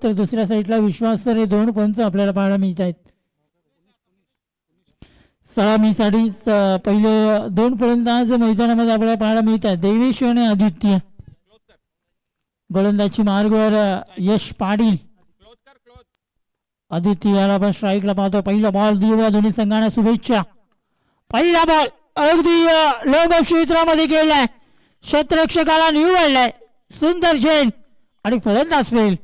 तर दुसऱ्या साईडला विश्वास सर हे 2 पंच आपल्याला पाहायला मिळत आहेत. 6 मीसाठी पहिले 2 फलंदाज मैदानामध्ये आपल्याला पाहायला मिळत आहेत. देवेश आणि आदित्य. गोलंदाजी मार्गवर यश पाटील. आदित्य याला आपण स्ट्राईकला पाहतो. पहिला बॉल देऊया दोन्ही संघांना शुभेच्छा. पहिला बॉल अगदी लोक क्षेत्रामध्ये गेलाय, क्षेत्ररक्षकाला निवडलाय, सुंदर झेल आणि फलंदाज फेल.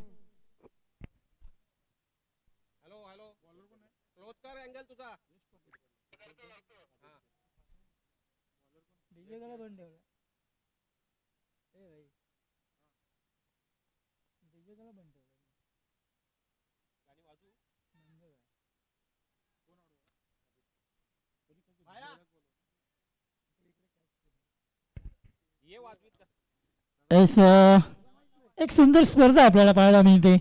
एक सुंदर स्पर्धा आपल्याला पाहायला मिळते.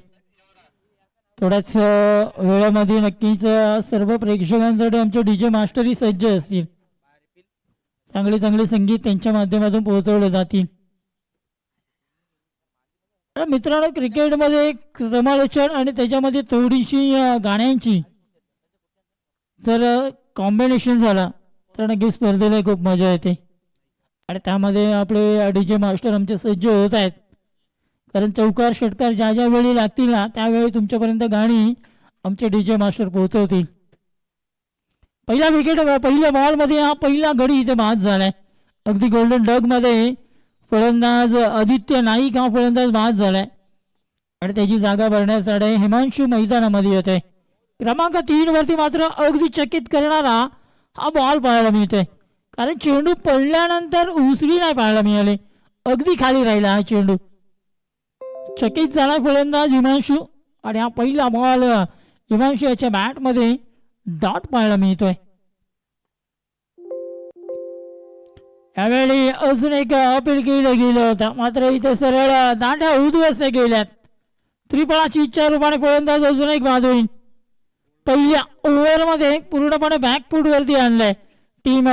थोड्याच वेळामध्ये नक्कीच सर्व प्रेक्षकांसाठी आमचे डीजे मास्टरही सज्ज असतील. चांगले चांगले संगीत त्यांच्या माध्यमातून पोहोचवले जातील. मित्रांनो, क्रिकेटमध्ये एक समालोचन आणि त्याच्यामध्ये थोडीशी गाण्यांची जर कॉम्बिनेशन झाला तर नक्की स्पर्धेला खूप मजा येते. आणि त्यामध्ये आपले डीजे मास्टर आमचे सज्ज होत आहेत. कारण चौकार षटकार ज्या ज्या वेळी लागतील ना त्यावेळी तुमच्यापर्यंत गाणी आमचे डीजे मास्टर पोहोचवतील. पहिला विकेट पहिल्या बॉलमध्ये हा पहिला गडी इथे बाद झालाय. अगदी गोल्डन डगमध्ये फलंदाज आदित्य नाईक हा फलंदाज बाद झालाय आणि त्याची जागा भरण्यासाठी हिमांशू मैदानामध्ये येत आहे. क्रमांक 3 वरती मात्र अगदी चकित करणारा हा बॉल पाहायला मिळतोय. कारण चेंडू पडल्यानंतर उसळी नाही पाहायला मिळाली, अगदी खाली राहिला हा चेंडू. चकित झाला फलंदाज हिमांशू आणि हा पहिला बॉल हिमांशू याच्या बॅटमध्ये डॉट पाहायला मिळतोय. यावेळी अजून एक अपील केलं गेलं होतं, मात्र इथे सरळ दांड्या उद्ध्वस्त गेल्यात. त्रिफळाची इच्छा रूपाने फलंदाज अजून एक बाद होईल. पहिल्या ओव्हरमध्ये पूर्णपणे बॅकफूट वरती आणलंय टीम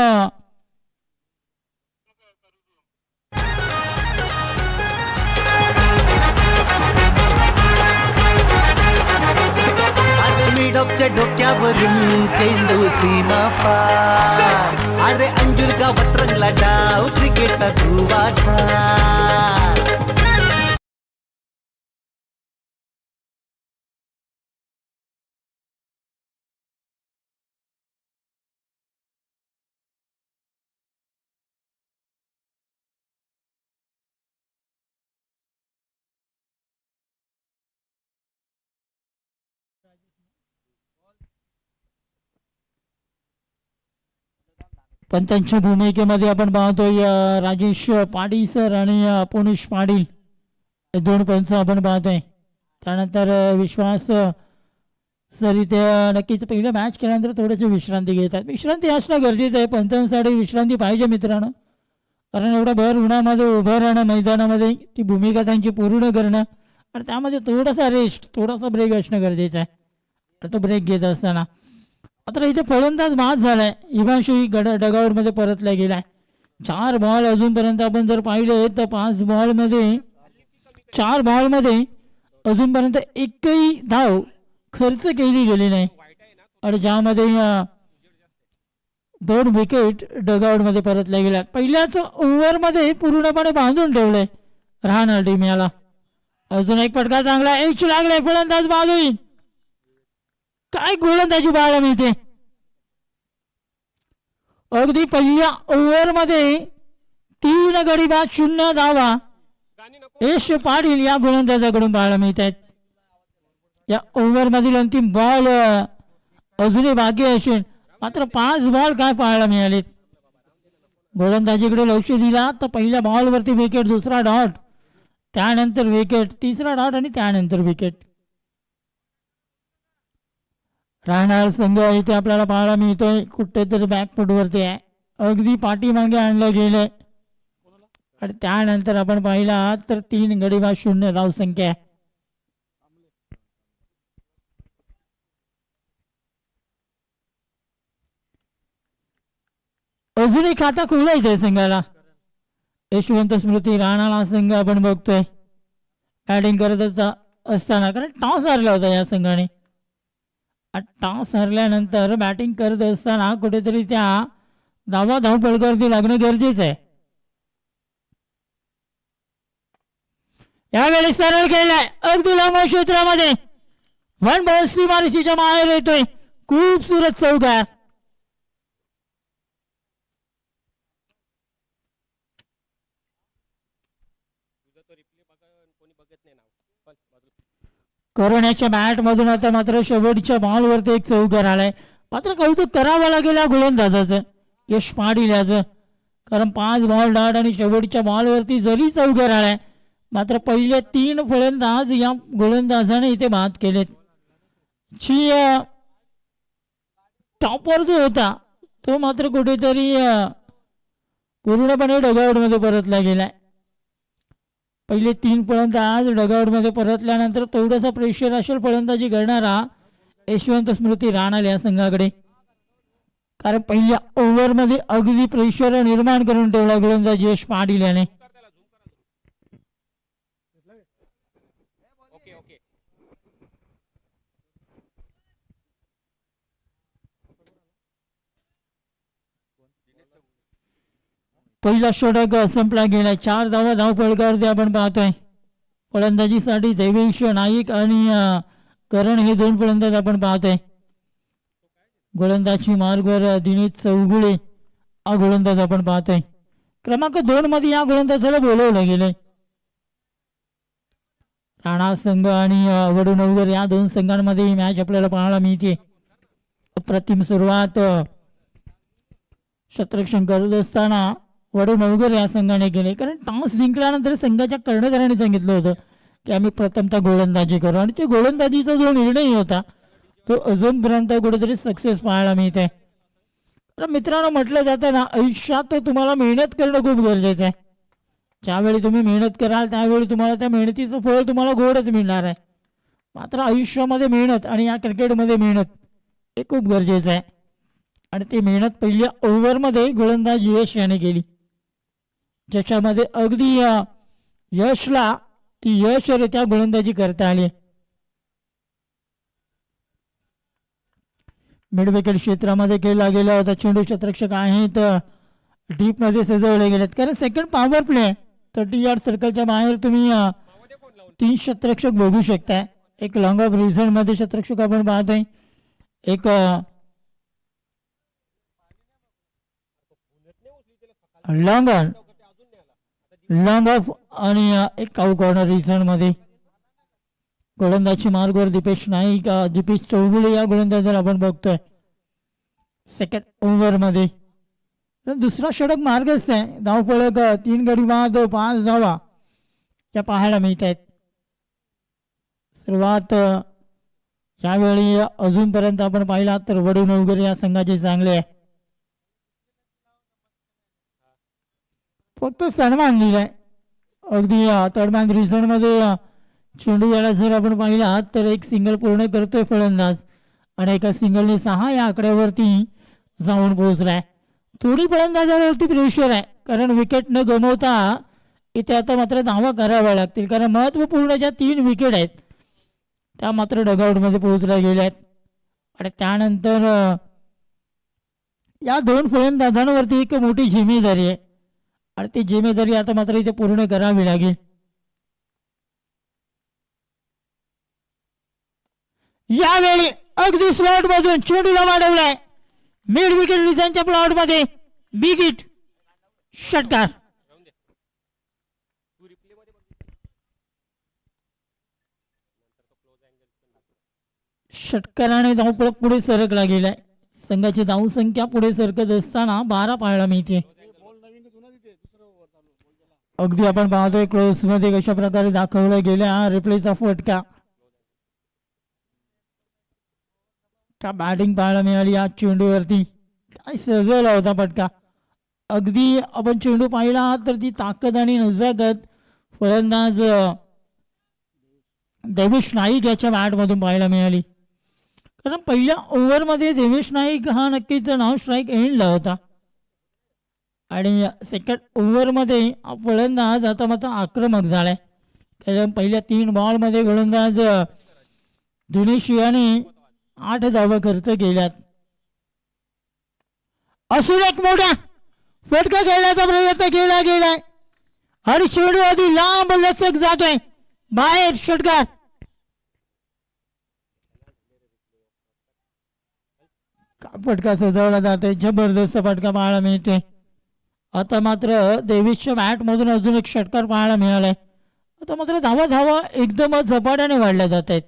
मिडॉपच्या डोक्यावरून चेंडू सीमा पार. अरे अंजुर गावात रंगला डाव, क्रिकेटचा धुवा ठार. पंचांच्या भूमिकेमध्ये आपण पाहतोय राजेश पाटील सर आणि पुणेश पाटील हे 2 पंच आपण पाहतोय. त्यानंतर विश्वास सर इथे नक्कीच पहिलं मॅच केल्यानंतर थोडेसे विश्रांती घेतात. विश्रांती असणं गरजेचं आहे. पंचांसाठी विश्रांती पाहिजे मित्रांनो. कारण एवढं भर उन्हामध्ये उभं राहणं मैदानामध्ये ती भूमिका त्यांची पूर्ण करणं आणि त्यामध्ये थोडासा रेस्ट थोडासा ब्रेक असणं गरजेचं आहे. तो ब्रेक घेत असताना मात्र इथे फलंदाज बाद झालाय. हिमांशू डगावरमध्ये परतला गेलाय. 4 बॉल अजूनपर्यंत आपण जर पाहिले तर 5 बॉलमध्ये 4 बॉलमध्ये अजूनपर्यंत एकही धाव खर्च केली गेली नाही आणि ज्यामध्ये 2 विकेट डगआउटमध्ये परतल्या गेल्या. पहिल्याच ओव्हरमध्ये पूर्णपणे बांधून ठेवलंय राहणार टीम याला. अजून एक फटका चांगला एच लागलाय. फलंदाज बाद होईल. काय गोलंदाजी पाहायला मिळते. अगदी पहिल्या ओव्हरमध्ये 3 गडी बाद 0 धावा यश पाटील या गोलंदाजाकडून पाहायला मिळत आहेत. या ओव्हर मधील अंतिम बॉल अजूनही बाकी असेल मात्र 5 बॉल काय पाहायला मिळालेत. गोलंदाजीकडे लक्ष दिला तर पहिल्या बॉलवरती विकेट, दुसरा डॉट, त्यानंतर विकेट, तिसरा डॉट आणि त्यानंतर विकेट. राहणार संघ इथे आपल्याला पाहायला मिळतोय कुठेतरी बॅकफूटवरती आहे. अगदी पाठीमागे आणलं गेलंय आणि त्यानंतर आपण पाहिला तर 3 गडी बाद 0 धावसंख्या आहे. अजूनही खाता खोलायचंय संघाला. यशवंत स्मृती राणा संघ आपण बघतोय बॅटिंग करत असताना, कारण टॉस हारला होता या संघाने. टॉस हरल्यानंतर बॅटिंग करत असताना कुठेतरी त्या धावपळीवरती लागणं गरजेचं आहे. यावेळी सरळ खेळलाय अगदी लांब क्षेत्रामध्ये, वन बॉल सीमारेषेच्या बाहेर येतोय. खूप सुरत चौकार. कोरोनाच्या बॅट मधून आता मात्र शेवटच्या बॉलवरती एक चौकार आलाय. मात्र कौतुक करावं लागेल या गोलंदाजाचं, यश पाटीलचं, कारण 5 बॉल डॉट आणि शेवटच्या बॉलवरती जरी चौकार आलाय, मात्र पहिले 3 फलंदाज या गोलंदाजाने इथे बाद केलेत. टॉपर जो होता तो मात्र कुठेतरी पूर्णपणे डगआउटमध्ये परतला गेलाय. पहिले 3 फलंदाज डगआउटमध्ये परतल्यानंतर थोडंसं प्रेशर असेल फलंदाजी करणारा यशवंत स्मृती राणा या संघाकडे, कारण पहिल्या ओव्हरमध्ये अगदी प्रेशर निर्माण करून ठेवला गोलंदाज यश पाटील याने. पहिला षटक संपला गेला. 4 धावा धावपळीवरती आपण पाहतोय. फलंदाजीसाठी देवेश नाईक आणि करण हे 2 फलंदाज आपण पाहतोय. गोलंदाजी मार्गवर दिनेश चौगुळे हा गोलंदाज आपण पाहतोय. क्रमांक 2 मध्ये या गोलंदाजाला बोलवलं गेलंय. राणा संघ आणि वडूनगर या 2 संघांमध्ये ही मॅच आपल्याला पाहायला मिळते. अप्रतिम सुरुवात क्षेत्ररक्षण करत असताना वडूनगर या संघाने केले, कारण टॉस जिंकल्यानंतर संघाच्या कर्णधाराने सांगितलं होतं की आम्ही प्रथमतः गोलंदाजी करू, आणि ते गोलंदाजीचा जो निर्णय होता तो अजूनपर्यंत कुठेतरी सक्सेस पाहायला मिळते. तर मित्रांनो, म्हटलं जातं ना, आयुष्यात तुम्हाला मेहनत करणं खूप गरजेचं आहे. ज्यावेळी तुम्ही मेहनत कराल त्यावेळी तुम्हाला त्या मेहनतीचं फळ तुम्हाला गोडच मिळणार आहे. मात्र आयुष्यामध्ये मेहनत आणि या क्रिकेटमध्ये मेहनत हे खूप गरजेचं आहे, आणि ती मेहनत पहिल्या ओव्हरमध्ये गोलंदाज यश याने केली, ज्याच्यामध्ये अगदी यशला ती यशरित्या गोलंदाजी करता आली. मिड विकेट क्षेत्रामध्ये खेळला गेला होता. चेंडू क्षेत्ररक्षक आहेत डीप मध्ये सजवले गेलेत, कारण सेकंड पॉवर प्ले 30 यार्ड सर्कलच्या बाहेर तुम्ही 3 क्षेत्ररक्षक बघू शकताय. एक लॉंग ऑफ रिझन मध्ये क्षेत्ररक्षक आपण पाहतोय, एक लॉंग ऑफ आणि एक काऊ कॉर्नर रिझन मध्ये. गोलंदाजी मार्गवर दीपेश नाईक, दीपेश चौगुले या गोलंदाजाला आपण बघतोय सेकंड ओव्हर मध्ये. दुसरा षटक मार्गच आहे. धावफलक 3 गडी बाद 5 धावा या पाहायला मिळत आहेत. सुरुवात यावेळी अजूनपर्यंत आपण पाहिला तर वडूनगर या संघाचे चांगले आहे. फक्त सन्मान दिलाय अगदी तडमान रिझन मध्ये. चेंडू याला जर आपण पाहिला तर एक सिंगल पूर्ण करतोय फलंदाज, आणि एका सिंगलने 6 या आकड्यावरती जाऊन पोहोचलाय. थोडी फलंदाजावरती प्रेशर आहे, कारण विकेट न गमवता इथे आता मात्र धावा कराव्या लागतील, कारण महत्वपूर्ण ज्या 3 विकेट आहेत त्या मात्र डगआउटमध्ये पोहोचल्या गेल्या आहेत. आणि त्यानंतर या 2 फलंदाजांवरती एक मोठी जिम्मेदारी आहे, आणि ती जिम्मेदारी आता मात्र इथे पूर्ण करावी लागेल. यावेळी अगदी स्लॉट मधून चेंडूला वाढवलाय मिड विकेट रिझनच्या प्लॉट मध्ये. बिग हिट, षटकार. षटकाराने धावपळ पुढे सरकला गेलाय. संघाची धावसंख्या पुढे सरकत असताना 12 पाहायला मिळते. अगदी आपण पाहतोय क्लोज मध्ये कशा प्रकारे दाखवला गेला रिप्लेचा फटका. का बॅटिंग पाहायला मिळाली या चेंडूवरती, काय सजवला होता फटका. अगदी आपण चेंडू पाहिला तर ती ताकद आणि नजाकत फलंदाज देवेश नाईक याच्या बॅटमधून पाहायला मिळाली, कारण पहिल्या ओव्हरमध्ये देवेश नाईक हा नक्कीच नाव स्ट्राईक एंडला होता, आणि सेकंड ओव्हरमध्ये फलंदाज आता मात्र आक्रमक झालाय, पहिल्या 3 बॉलमध्ये गोलंदाज दिनेश याने 8 धावा खर्च केल्यात. असून एक मोठा फटका खेळण्याचा प्रयत्न केला गेलाय आणि चेंडू आधी लांब लचक जातोय बाहेर. षटकार फटका सजवला जातोय. जबरदस्त फटका पाहायला मिळतोय. आता मात्र देवीसच्या बॅट मधून अजून एक षटकार पाहायला मिळालाय. आता मात्र धावा एकदमच झपाट्याने वाढल्या जात आहेत.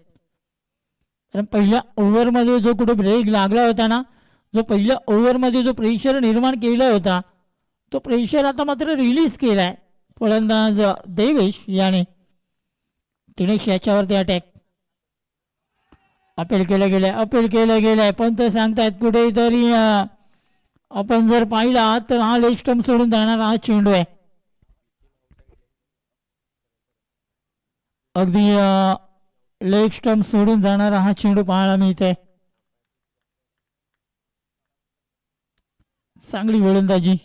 कारण पहिल्या ओव्हरमध्ये जो कुठे ब्रेक लागला होता ना, जो पहिल्या ओव्हरमध्ये जो प्रेशर निर्माण केला होता तो प्रेशर आता मात्र रिलीज केलाय फलंदाज देवेश याने. दिनेश याच्यावरती अटॅक अपील केलं गेलंय पण ते सांगतायत कुठेतरी आपण जर पाहिला तर हा लेग स्टंप सोडून जाणारा हा चेंडू आहे. अगदी लेग स्टंप सोडून जाणारा हा चेंडू पाहायला मिळतोय. चांगली गोलंदाजी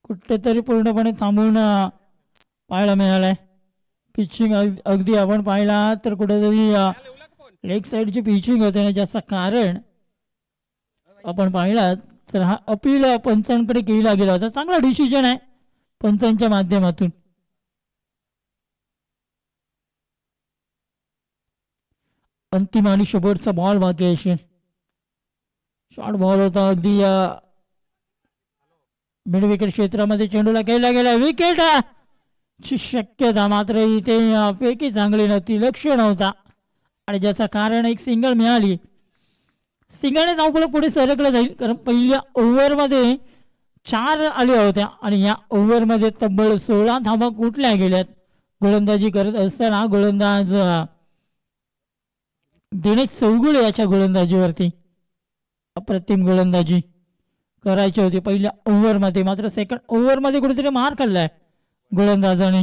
कुठेतरी पूर्णपणे थांबवून पाहायला मिळालाय. पिचिंग अगदी आपण पाहिला तर कुठेतरी लेग साईडची पिचिंग होते ना, ज्याचं कारण आपण पाहिला तर हा अपील पंचांकडे केला गेला होता. चांगला डिसिजन आहे पंचांच्या माध्यमातून. अंतिम आणि शेवटचा बॉल बाकी असेल. शॉर्ट बॉल होता अगदी मिड विकेट क्षेत्रामध्ये चेंडूला केला गेला. विकेट ची शक्यता मात्र इथे पैकी चांगली नव्हती, लक्ष नव्हता आणि ज्याचं कारण एक सिंगल मिळाली. सिंगलने धावफलक पुढे सरकलं जाईल कारण पहिल्या ओव्हरमध्ये 4 आल्या होत्या आणि या ओव्हरमध्ये तब्बल 16 धावा कुठल्या गेल्यात. गोलंदाजी करत असताना गोलंदाज दिनेश चौगुले याच्या गोलंदाजीवरती अप्रतिम गोलंदाजी करायची होती पहिल्या ओव्हरमध्ये. मात्र सेकंड ओव्हरमध्ये कुठेतरी मार खाल्लाय गोलंदाजाने.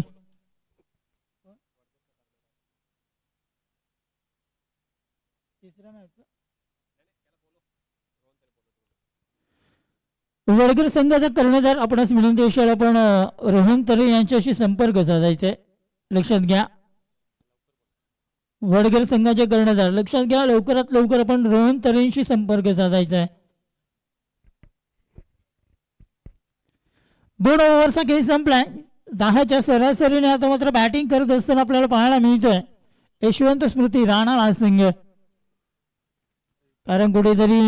वडगर संघाचा कर्णधार आपणास विनंती असेल आपण रोहन तरे यांच्याशी संपर्क साधायचा आहे. लक्षात घ्या वडगर संघाचे कर्णधार, लक्षात घ्या लवकरात लवकर आपण रोहन तरेंशी संपर्क साधायचा आहे. 2 ओव्हरचा खेळ संपलाय. 10च्या सरासरीने आता मात्र बॅटिंग करत असताना आपल्याला पाहायला मिळतोय यशवंत स्मृती राणा हा संघ. कारण कुठेतरी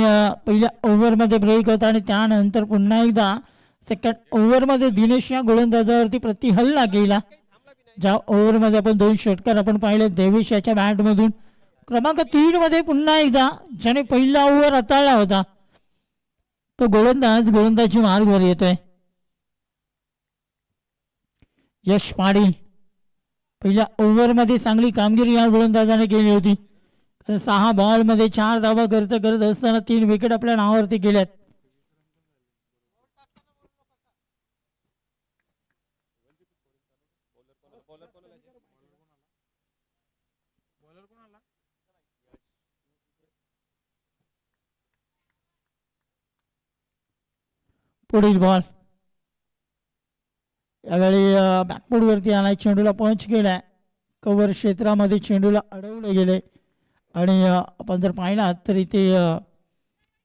पहिल्या ओव्हरमध्ये ब्रेक होता आणि त्यानंतर पुन्हा एकदा सेकंड ओव्हरमध्ये दिनेश या गोलंदाजावरती प्रतिहल्ला केला. ज्या ओव्हरमध्ये आपण 2 षटकार आपण पाहिले देवेश याच्या बॅटमधून. क्रमांक 3 मध्ये पुन्हा एकदा ज्याने पहिला ओव्हर हाताळला होता तो गोलंदाजी मार्गवर येतोय. यश पाटील पहिल्या ओव्हरमध्ये चांगली कामगिरी या गोलंदाजाने केली होती. 6 बॉलमध्ये 4 धावा खर्च करत असताना 3 विकेट आपल्या नावावरती केल्यात. पुढील बॉल यावेळी बॅकफूटवरती आलाय. चेंडूला पंच केलाय. कव्हर क्षेत्रामध्ये चेंडूला अडवले गेले आणि आपण जर पाहिला तर इथे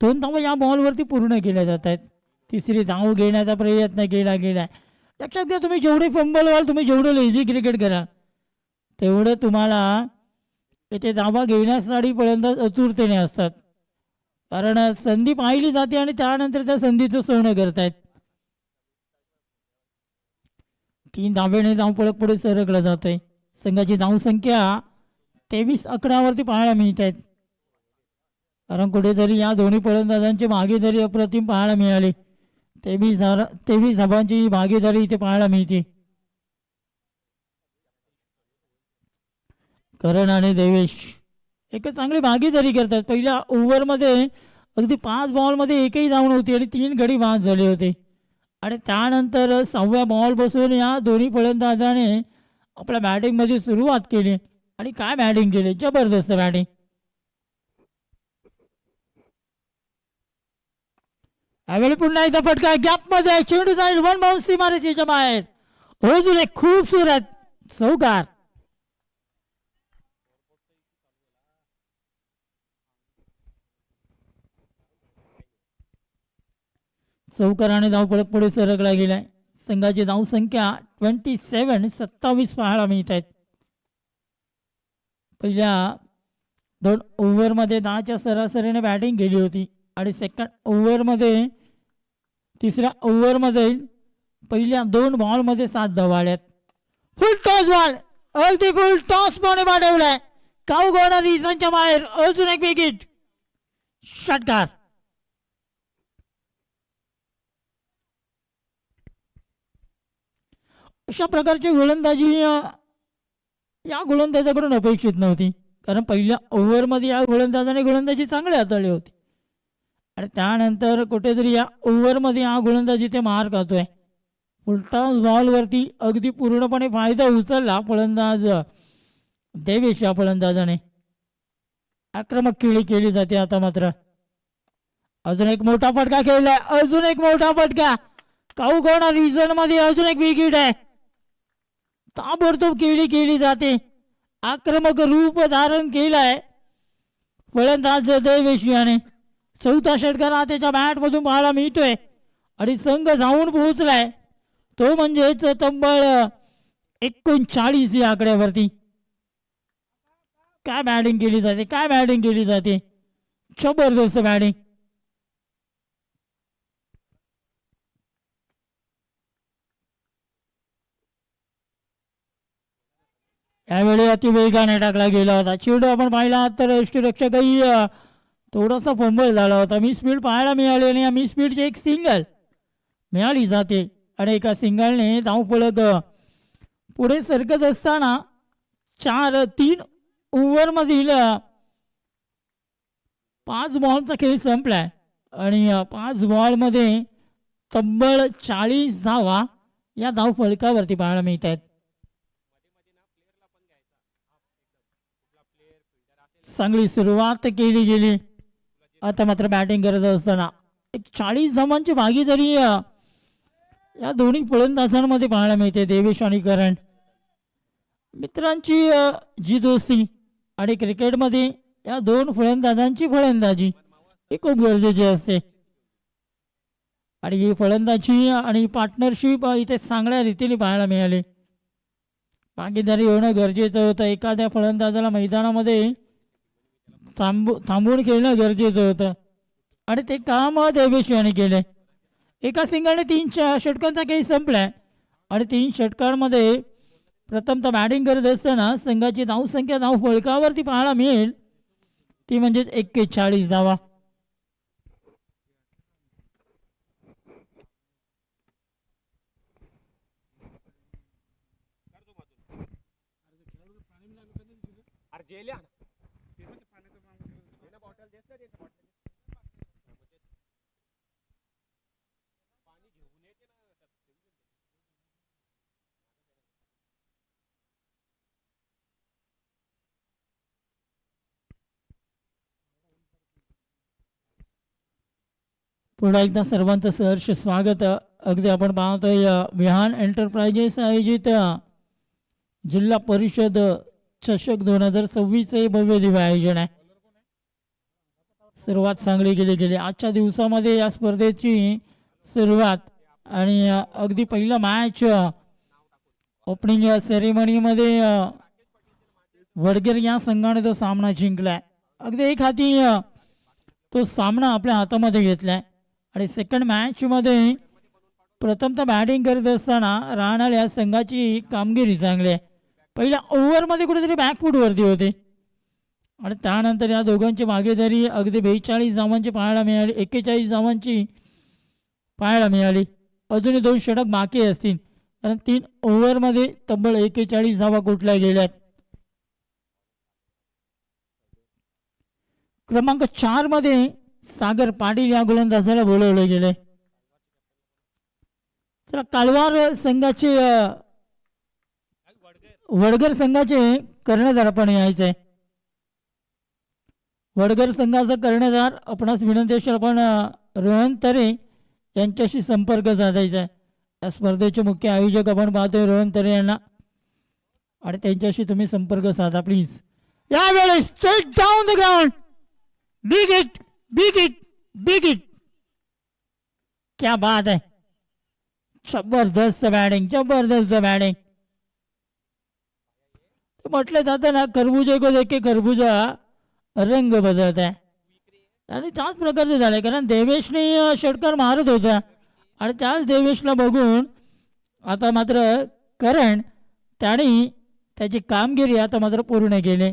2 धावा या बॉलवरती पूर्ण केल्या जात आहेत. 3री धाव घेण्याचा प्रयत्न केला गेलाय. लक्षात घ्या तुम्ही जेवढे फंबल व्हाल, तुम्ही जेवढं लेझी क्रिकेट कराल तेवढं तुम्हाला इथे धावा घेण्यासाठी फलंदाज अचूरतेने असतात. कारण संधी पाहिली जाते आणि त्यानंतर त्या संधीचं सोनं करतायत. 3 धावेने धावफलक पुढे सरकलं जात आहे. संघाची धावसंख्या 23 आकड्यावरती पाहायला मिळत आहेत. कारण कुठेतरी या दोन्ही फलंदाजांची भागीदारी अप्रतिम पाहायला मिळाली. 23 धावांची भागीदारी इथे पाहायला मिळते. करण आणि देवेश एक चांगली भागीदारी करतात. पहिल्या ओव्हरमध्ये अगदी 5 बॉलमध्ये एकही धाव नव्हती आणि 3 गडी बाद झाले होते आणि त्यानंतर 6व्या बॉल बसून या दोन्ही फलंदाजाने आपल्या बॅटिंगमध्ये सुरुवात केली आणि काय बॅटिंग केली, जबरदस्त बॅटिंग. यावेळी पुन्हा एकदा फटका गॅपमध्ये चेंडू जाईल 1 बाउन्स मारायची बाहेर. अजून एक खूपसूरत चौकार चौकाराने धावपळक पुढे सरकला गेलाय. संघाची धावसंख्या 27 पाहायला मिळत आहेत. पहिल्या 2 ओव्हरमध्ये 10च्या सरासरीने बॅटिंग केली होती आणि सेकंड ओव्हरमध्ये तिसऱ्या ओव्हरमध्ये पहिल्या 2 बॉलमध्ये 7 धावा आल्यात. फुल टॉस बॉल, अगदी फुल टॉस बॉल पाठवलाय. काऊ गोणा रिझनच्या बाहेर, अजून एक विकेट. षटकार. अशा प्रकारची गोलंदाजी या गोलंदाजाकडून अपेक्षित नव्हती, कारण पहिल्या ओव्हरमध्ये या गोलंदाजाने गोलंदाजी चांगली हाताळली होती आणि त्यानंतर कुठेतरी या ओव्हरमध्ये हा गोलंदाजी ते मार खातोय. फुलटॉस बॉलवरती अगदी पूर्णपणे फायदा उचलला फलंदाज देवेश. या फलंदाजाने आक्रमक खेळी केली जाते. आता मात्र अजून एक मोठा फटका खेळलाय, अजून एक मोठा फटका. काऊगोणा रिजन मध्ये अजून एक विकेट आहे. ताबडतोब खेळी केली जाते. आक्रमक रूप धारण केलाय फलंदाज देवेश याने. चौथा षटकार हा त्याच्या बॅट मधून पाहायला मिळतोय आणि संघ जाऊन पोहोचलाय तो म्हणजेच तब्बल 39 या आकड्यावरती. काय बॅटिंग केली जाते, काय बॅटिंग केली जाते, जबरदस्त बॅटिंग. यावेळी अतिवेगाने टाकला गेला होता चेंडू. आपण पाहिला तर यष्टीरक्षकही थोडासा फंबल झाला होता. मी स्पीड पाहायला मिळाली आणि या मी स्पीडची एक सिंगल मिळाली जाते आणि एका सिंगलने धावफलक पुढे सरकत असताना 3 ओव्हरमधील 5 बॉलचा खेळ संपलाय आणि 5 बॉलमध्ये तब्बल 40 धावा या धावफलकावरती पाहायला मिळत आहेत. चांगली सुरुवात केली गेली. आता मात्र बॅटिंग करत असताना एक 40 धावांची भागीदारी या दोन्ही फलंदाजांमध्ये पाहायला मिळते. देवेश आणि करण मित्रांची जी दोस्ती आणि क्रिकेटमध्ये या 2 फलंदाजांची फलंदाजी ही खूप गरजेची असते आणि ही फलंदाजी आणि पार्टनरशिप इथे चांगल्या रीतीने पाहायला मिळाली. भागीदारी होणं गरजेचं होतं. एखाद्या फलंदाजाला मैदानामध्ये थांबून खेळणं गरजेचं होतं आणि ते काम देवेश यांनी केलंय. एका सिंगलने 3 षटकांचा खेळ संपलाय आणि 3 षटकांमध्ये प्रथमतः बॅटिंग करत असताना संघाची धावसंख्या धावफलकावरती पाहायला मिळेल ती म्हणजेच 41 धावा. पुन्हा एकदा सर्वांचं सहर्ष स्वागत. अगदी आपण पाहतोय विहान एंटरप्राइजेस आयोजित जिल्हा परिषद चषक 2026 हे भव्य दिव्य आयोजन आहे. सुरुवात चांगली केली गेली. आजच्या दिवसामध्ये या स्पर्धेची सुरुवात आणि अगदी पहिला मॅच ओपनिंग सेरेमनीमध्ये वडगर या संघाने तो सामना जिंकलाय. अगदी एक हाती तो सामना आपल्या हातामध्ये घेतलाय आणि सेकंड मॅच मध्ये प्रथमतः बॅटिंग करत असताना राहणार या संघाची कामगिरी चांगली आहे. पहिल्या ओव्हरमध्ये कुठेतरी बॅकफूट वरती होते आणि त्यानंतर या दोघांची भागीदारी अगदी 42 धावांची पाहायला मिळाली. 41 धावांची पाहायला मिळाली. अजूनही 2 षटक बाकी असतील कारण 3 ओव्हरमध्ये तब्बल 41 धावा कुठल्या गेल्यात. क्रमांक 4 मध्ये सागर पाटील या गोलंदाजाला बोलवले गेले. तर कालवार संघाचे वडगर संघाचे कर्णधार आपण यायचंय. वडगर संघाचा कर्णधार आपणास विनंती असेल आपण रोहन तरे यांच्याशी संपर्क साधायचा आहे. या स्पर्धेचे मुख्य आयोजक आपण पाहतोय रोहन तरे यांना आणि त्यांच्याशी तुम्ही संपर्क साधा प्लीज. यावेळेस straight down the ground. Big hit, big hit, big hit. क्या बात आहे. जबरदस्त बॅटिंग, जबरदस्त बॅटिंग. म्हटलं जातं ना, खरबुजे को देख के खरबुजा रंग बदलत आहे. आणि त्याच प्रकारचं झालंय, कारण देवेशने षटकार मारत होता आणि त्याच देवेशला बघून आता मात्र करण त्याने त्याची कामगिरी आता मात्र पूर्ण केली.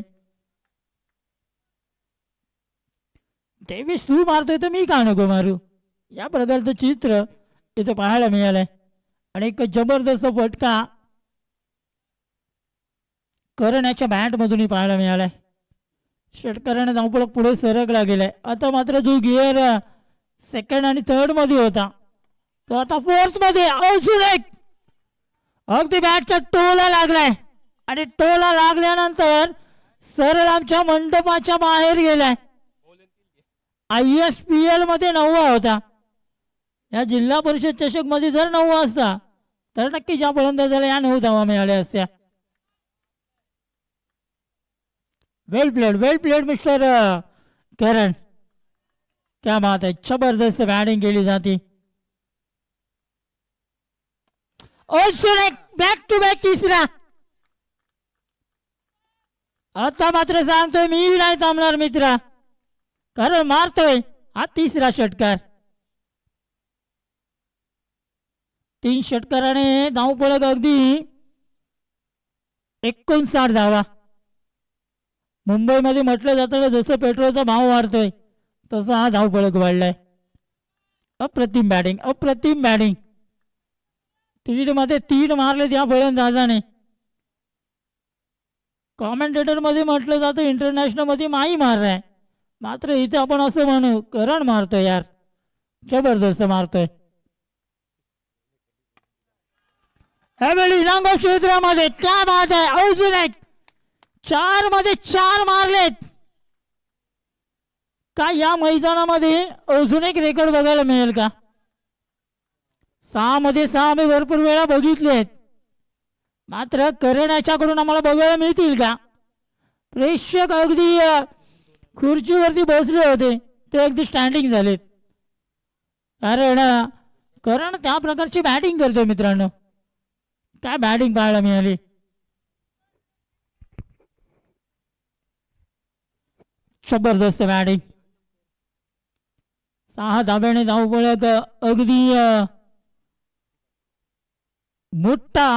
देवेश तू मारतोय तर मी का नको मारू, या प्रकारचं चित्र इथं पाहायला मिळालंय. आणि एक जबरदस्त फटका करण याच्या बॅटमधूनही पाहायला मिळालाय. षटकाराने धावपळ पुढे सरकला गेलाय. आता मात्र जो गिअर सेकंड आणि थर्ड मध्ये होता तो आता फोर्थ मध्ये. अजून एक अगदी बॅटच्या टोला लागलाय आणि टोला लागल्यानंतर सरळ आमच्या मंडपाच्या बाहेर गेलाय. ISPL मध्ये 9वा होता. या जिल्हा परिषद चषक मध्ये जर 9वा असता तर नक्कीच या फलंदाजाला या 9 धावा मिळाल्या असत्या. वेल प्लेड मिस्टर करण. क्या बात आहे, जबरदस्त बॅटिंग केली जाते. बॅक टू बॅक तिसरा. आता मात्र सांगतोय मी नाही थांबणार मित्रा, कारण मारतोय हा तिसरा षटकार. 3 षटकाराने धावफलक अगदी 59 धावा. मुंबईमध्ये म्हटलं जातं जसं पेट्रोलचा भाव वाढतोय तसा हा धावफलक वाढलाय. अप्रतिम बॅटिंग, अप्रतिम बॅटिंग. 3 मध्ये 3 मारलेत या फलंदाजाने. कॉमेंटेटर मध्ये म्हटलं जातं इंटरनॅशनल मध्ये माही मारलाय, मात्र इथे आपण असं म्हणू करण मारतोय यार, जबरदस्त मारतोय. ह्यावेळी नांगाव क्षेत्रामध्ये क्या बात आहे. अजून एक 4 मध्ये 4 मारलेत. का या मैदानामध्ये अजून एक रेकॉर्ड बघायला मिळेल का? 6 मध्ये 6 आम्ही भरपूर वेळा बघितलेत, मात्र करण याच्याकडून आम्हाला बघायला मिळतील का? प्रेक्षक अगदी खुर्चीवरती बसले होते ते अगदी स्टँडिंग झालेत, कारण करण त्या प्रकारची बॅटिंग करतोय मित्रांनो. काय बॅटिंग पाहायला मिळाली. जबरदस्त बॅटिंग. 6 धाब्याने धावपळत अगदी मोठा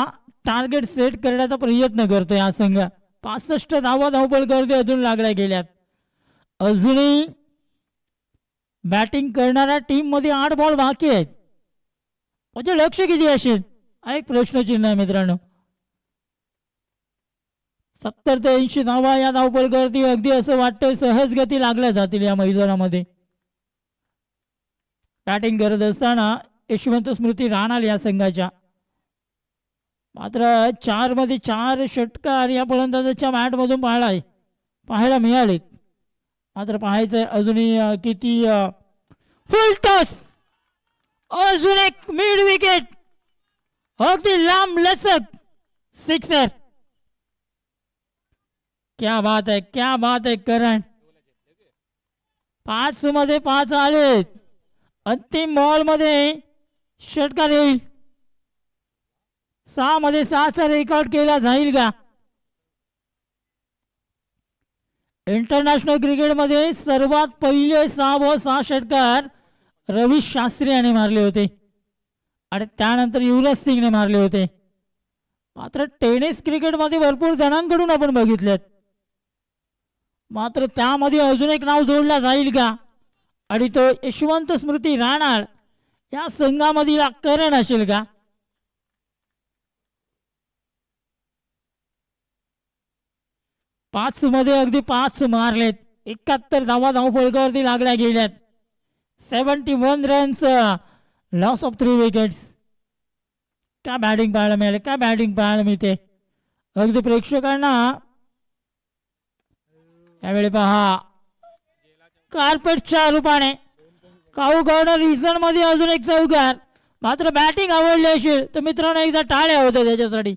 टार्गेट सेट करण्याचा प्रयत्न करतोय हा संघ. 65 धावा धावपळ करते अजून लागल्या गेल्यात. अजूनही बॅटिंग करणाऱ्या टीम मध्ये 8 बॉल बाकी आहेत. म्हणजे लक्ष किती असेल हा एक प्रश्नचिन्ह आहे मित्रांनो. 70 ते 80 धावा या धावपळ करती अगदी असं वाटतंय सहज गती लागल्या जातील या मैदानामध्ये. बॅटिंग करत असताना यशवंत स्मृती राहणार या संघाच्या. मात्र 4 मध्ये 4 षटकार या फलंदाजाच्या बॅटमधून पाहायला मिळालेत. मात्र पाहायचंय अजूनही किती. फुल टॉस. अजून एक मिड विकेट, अगदी लांब लचक सिक्सर. क्या बात है, क्या बात है करण. 5 मध्ये 5 आलेत. अंतिम बॉल मध्ये षटकार येईल. 6 मध्ये 6चा रेकॉर्ड केला जाईल का? इंटरनॅशनल क्रिकेटमध्ये सर्वात पहिले 6 षटकार रवी शास्त्री याने मारले होते आणि त्यानंतर युवराज सिंगने मारले होते. मात्र टेनिस क्रिकेटमध्ये भरपूर जणांकडून आपण बघितलेत, मात्र त्यामध्ये अजून एक नाव जोडला जाईल का? आणि तो यशवंत स्मृती राहणार या संघामधील करण असेल का? पाच मध्ये अगदी 5 मारलेत. 71 धावा धावफलकावरती लागल्या गेल्यात. 71 रन्स, लॉस ऑफ 3 विकेट्स. काय बॅटिंग पाहायला मिळाले, काय बॅटिंग पाहायला मिळते. अगदी प्रेक्षकांना यावेळी पहा कार्पेटच्या रूपाने काऊ कॉर्नर रिझन मध्ये अजून एक चौकार. मात्र बॅटिंग आवडली असेल तर मित्रांनो एकदा टाळ्या होत्या त्याच्यासाठी.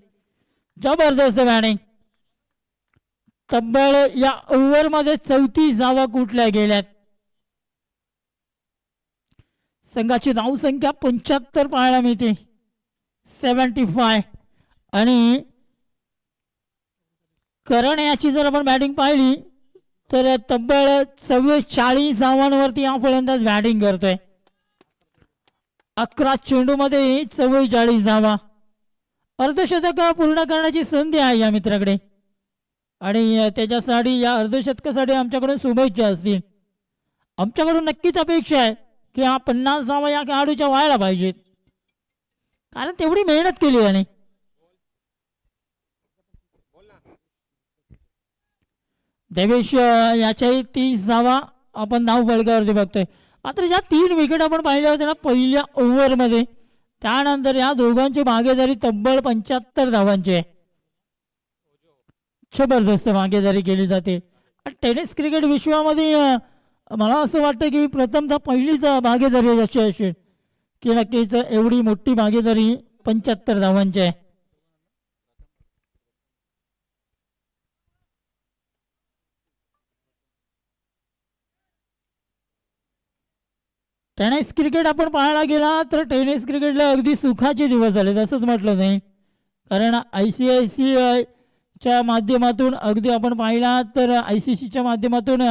जबरदस्त बॅटिंग. तब्बल या ओव्हर मध्ये 34 धावा कुठल्या गेल्यात. संघाची धावसंख्या 75 पाहायला मिळते, 75. आणि करण याची जर आपण बॅटिंग पाहिली तर तब्बल 44 धावांवरती हा फलंदाज बॅटिंग करतोय. 11 चेंडूमध्ये 44 धावा. अर्धशतक पूर्ण करण्याची संधी आहे या मित्राकडे आणि त्याच्यासाठी या अर्धशतकासाठी आमच्याकडून शुभेच्छा असतील. आमच्याकडून नक्कीच अपेक्षा आहे की हा 50 धावा या खेळाडूच्या व्हायला पाहिजेत, कारण तेवढी मेहनत केली याने. देवेश याच्याही 30 धावा आपण धाव फलकावरती बघतोय. मात्र ज्या 3 विकेट आपण पाहिल्या होत्या ना पहिल्या ओव्हरमध्ये, त्यानंतर या दोघांची भागीदारी तब्बल 75 धावांची आहे. जबरदस्त भागीदारी केली जाते. टेनिस क्रिकेट विश्वामध्ये मला असं वाटतं की प्रथमतः पहिलीच भागीदारी अशी असेल की नक्कीच एवढी मोठी भागीदारी 75 धावांची आहे. टेनिस क्रिकेट आपण पाहायला गेला तर टेनिस क्रिकेटला अगदी सुखाचे दिवस झाले असंच म्हटलं नाही, कारण ICICIच्या माध्यमातून अगदी आपण पाहिला तर ICCच्या माध्यमातून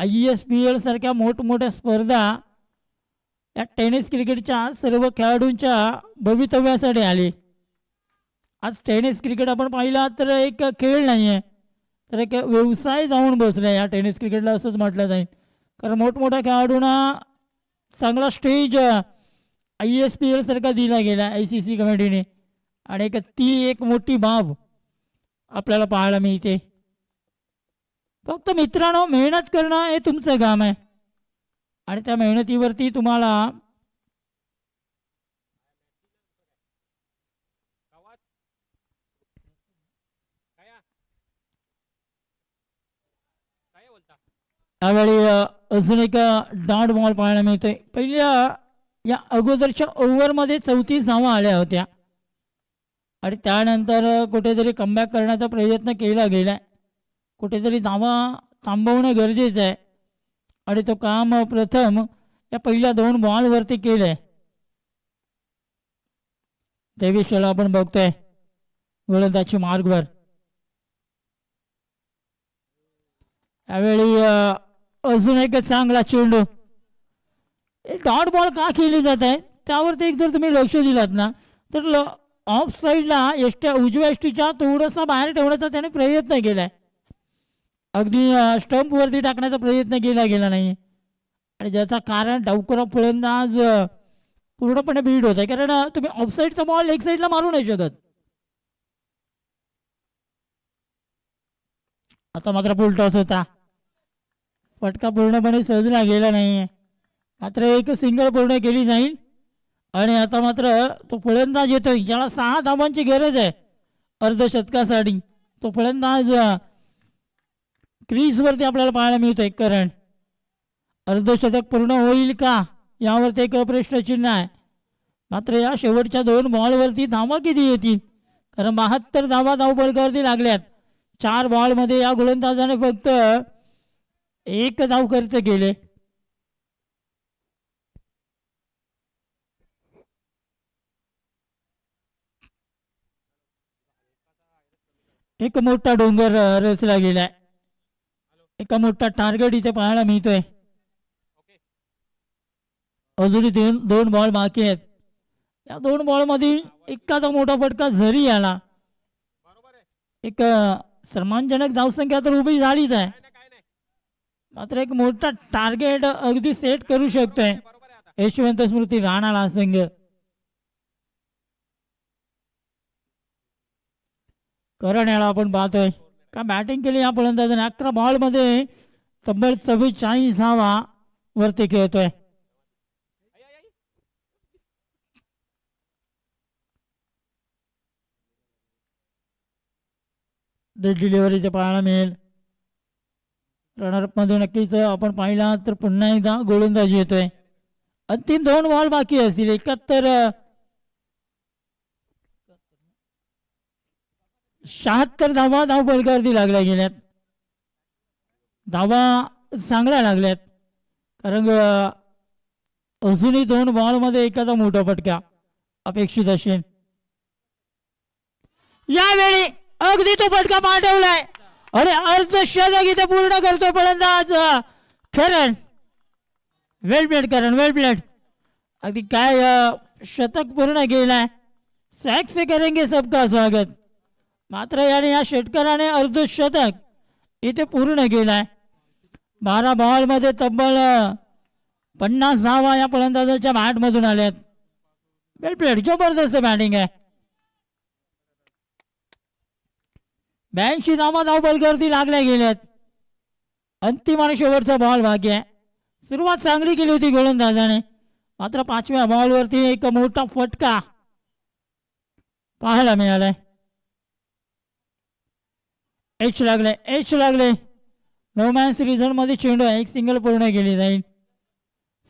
ISPL सारख्या मोठमोठ्या स्पर्धा या टेनिस क्रिकेटच्या सर्व खेळाडूंच्या भवितव्यासाठी आली. आज टेनिस क्रिकेट आपण पाहिला तर एक खेळ नाही आहे तर एक व्यवसाय जाऊन बसला या टेनिस क्रिकेटला असंच म्हटलं जाईल, कारण मोठमोठ्या खेळाडूंना चांगला स्टेज ISPL सारखा दिला गेला ICC कमिटीने आणि ती एक मोठी बाब आपल्याला पाहायला मिळते. फक्त मित्रांनो, मेहनत करणं हे तुमचं काम आहे आणि त्या मेहनतीवरती तुम्हाला यावेळी अजून एक डॉट बॉल पाहायला मिळतोय. पहिल्या या अगोदरच्या ओव्हरमध्ये 34 धावा आल्या होत्या आणि त्यानंतर कुठेतरी कमबॅक करण्याचा प्रयत्न केला गेला. कुठेतरी धावा थांबवणं गरजेचं आहे आणि तो काम प्रथम या पहिल्या 2 बॉलवरती केलं आहे. देवेशला आपण बघतोय गोलंदाजी मार्गवर. यावेळी अजून एक चांगला चेंडू. डॉट बॉल का केली जात आहे त्यावरती एक जर तुम्ही लक्ष दिलात ना तर ऑफ साईडला उजव्या एसटीच्या थोडासा बाहेर ठेवण्याचा त्याने प्रयत्न केलाय. अगदी स्टंपवरती टाकण्याचा प्रयत्न केला गेला नाही आणि ज्याचा कारण डावखुरा फलंदाज पूर्णपणे बीड होत आहे, कारण तुम्ही ऑफ साईडचा बॉल लेग साईडला मारू नाही शकत. आता मात्र फुल टॉस होता, फटका पूर्णपणे सजला गेला नाही, मात्र एक सिंगल पूर्ण केली जाईल आणि आता मात्र तो फलंदाज येतोय ज्याला 6 धावांची गरज आहे अर्धशतकासाठी. तो फलंदाज क्रीजवरती आपल्याला पाहायला मिळतोय. करण अर्धशतक पूर्ण होईल का यावरती एक प्रश्नचिन्ह आहे. मात्र या शेवटच्या 2 बॉलवरती धावा किती येतील, कारण 72 धावा धावफलकावरती लागल्यात. 4 बॉलमध्ये या गोलंदाजाने फक्त 1 धाव खर्च केले. एक मोठा डोंगर रचला गेलाय, एका मोठा टार्गेट इथे पाहायला मिळतोय. अजूनही 2 बॉल बाकी आहेत. या 2 बॉलमध्ये एखादा मोठा फटका जरी आला, एक सन्मानजनक धावसंख्या तर उभी झालीच आहे, मात्र एक मोठा टार्गेट अगदी सेट करू शकतोय यशवंत स्मृती राणाला संघ. करण याला आपण पाहतोय का बॅटिंग केली या फलंदाजाने. 11 बॉलमध्ये तब्बल 44 धावा वरती खेळतोय. डेड डिलिव्हरी ते पाहायला मिळेल. रनरअप मध्ये नक्कीच आपण पाहिला तर पुन्हा एकदा गोलंदाजी येतोय. अंतिम 2 बॉल बाकी असतील. 76 धावा धावफलकावरती लागल्या गेल्यात. धावा चांगल्या लागल्यात, कारण अजूनही 2 बॉलमध्ये एखादा मोठा फटका अपेक्षित असेल. यावेळी अगदी तो फटका पाठवलाय आणि अर्धशतक इथे पूर्ण करतो फलंदाज करण. वेल प्लेड करण, वेल प्लेड. अगदी काय शतक पूर्ण केलाय. सॅक से करेंगे सबका स्वागत. मात्र याने या षटकाराने अर्धशतक इथे पूर्ण केलाय. 12 बॉलमध्ये तब्बल 50 धावा या फलंदाजाच्या बॅटमधून आल्यात. वेल प्लेड, जबरदस्त बॅटिंग आहे. 82 धावा धावपलकरती लागल्या गेल्यात. अंतिम आणि शेवटचा बॉल बाकी आहे. सुरुवात चांगली केली होती गोलंदाजाने, मात्र 5व्या बॉलवरती एक मोठा फटका पाहायला मिळालाय. एच लागले. नो मॅन्स रिझल्ट मध्ये चेंडू आहे. एक सिंगल पूर्ण केली जाईल.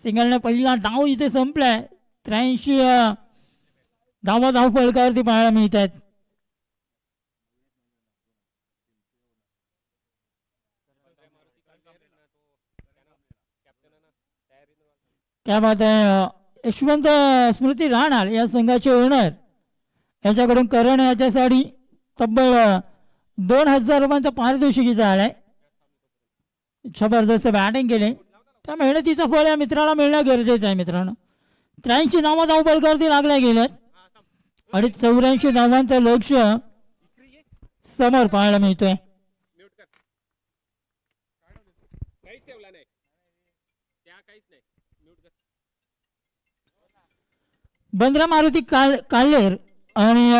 सिंगलने पहिला डाव इथे संपलाय. 83 धावा धावपलकावरती पाहायला मिळत आहेत. क्या बात आहे. यशवंत स्मृती राहणार या संघाचे ओनर याच्याकडून करण याच्यासाठी तब्बल 2000 रुपयांचा पारितोषिकीचा आलाय. जबरदस्त बॅटिंग केली. त्या मेहनतीचं फळ या मित्राला मिळणं गरजेचं आहे. मित्रांनो, 83 धावा धावपलकावरती लागल्या गेल्यात आणि 84 धावांचं लक्ष्य समोर पाहायला मिळतोय. बंद्रा मारुती काल्लेर आणि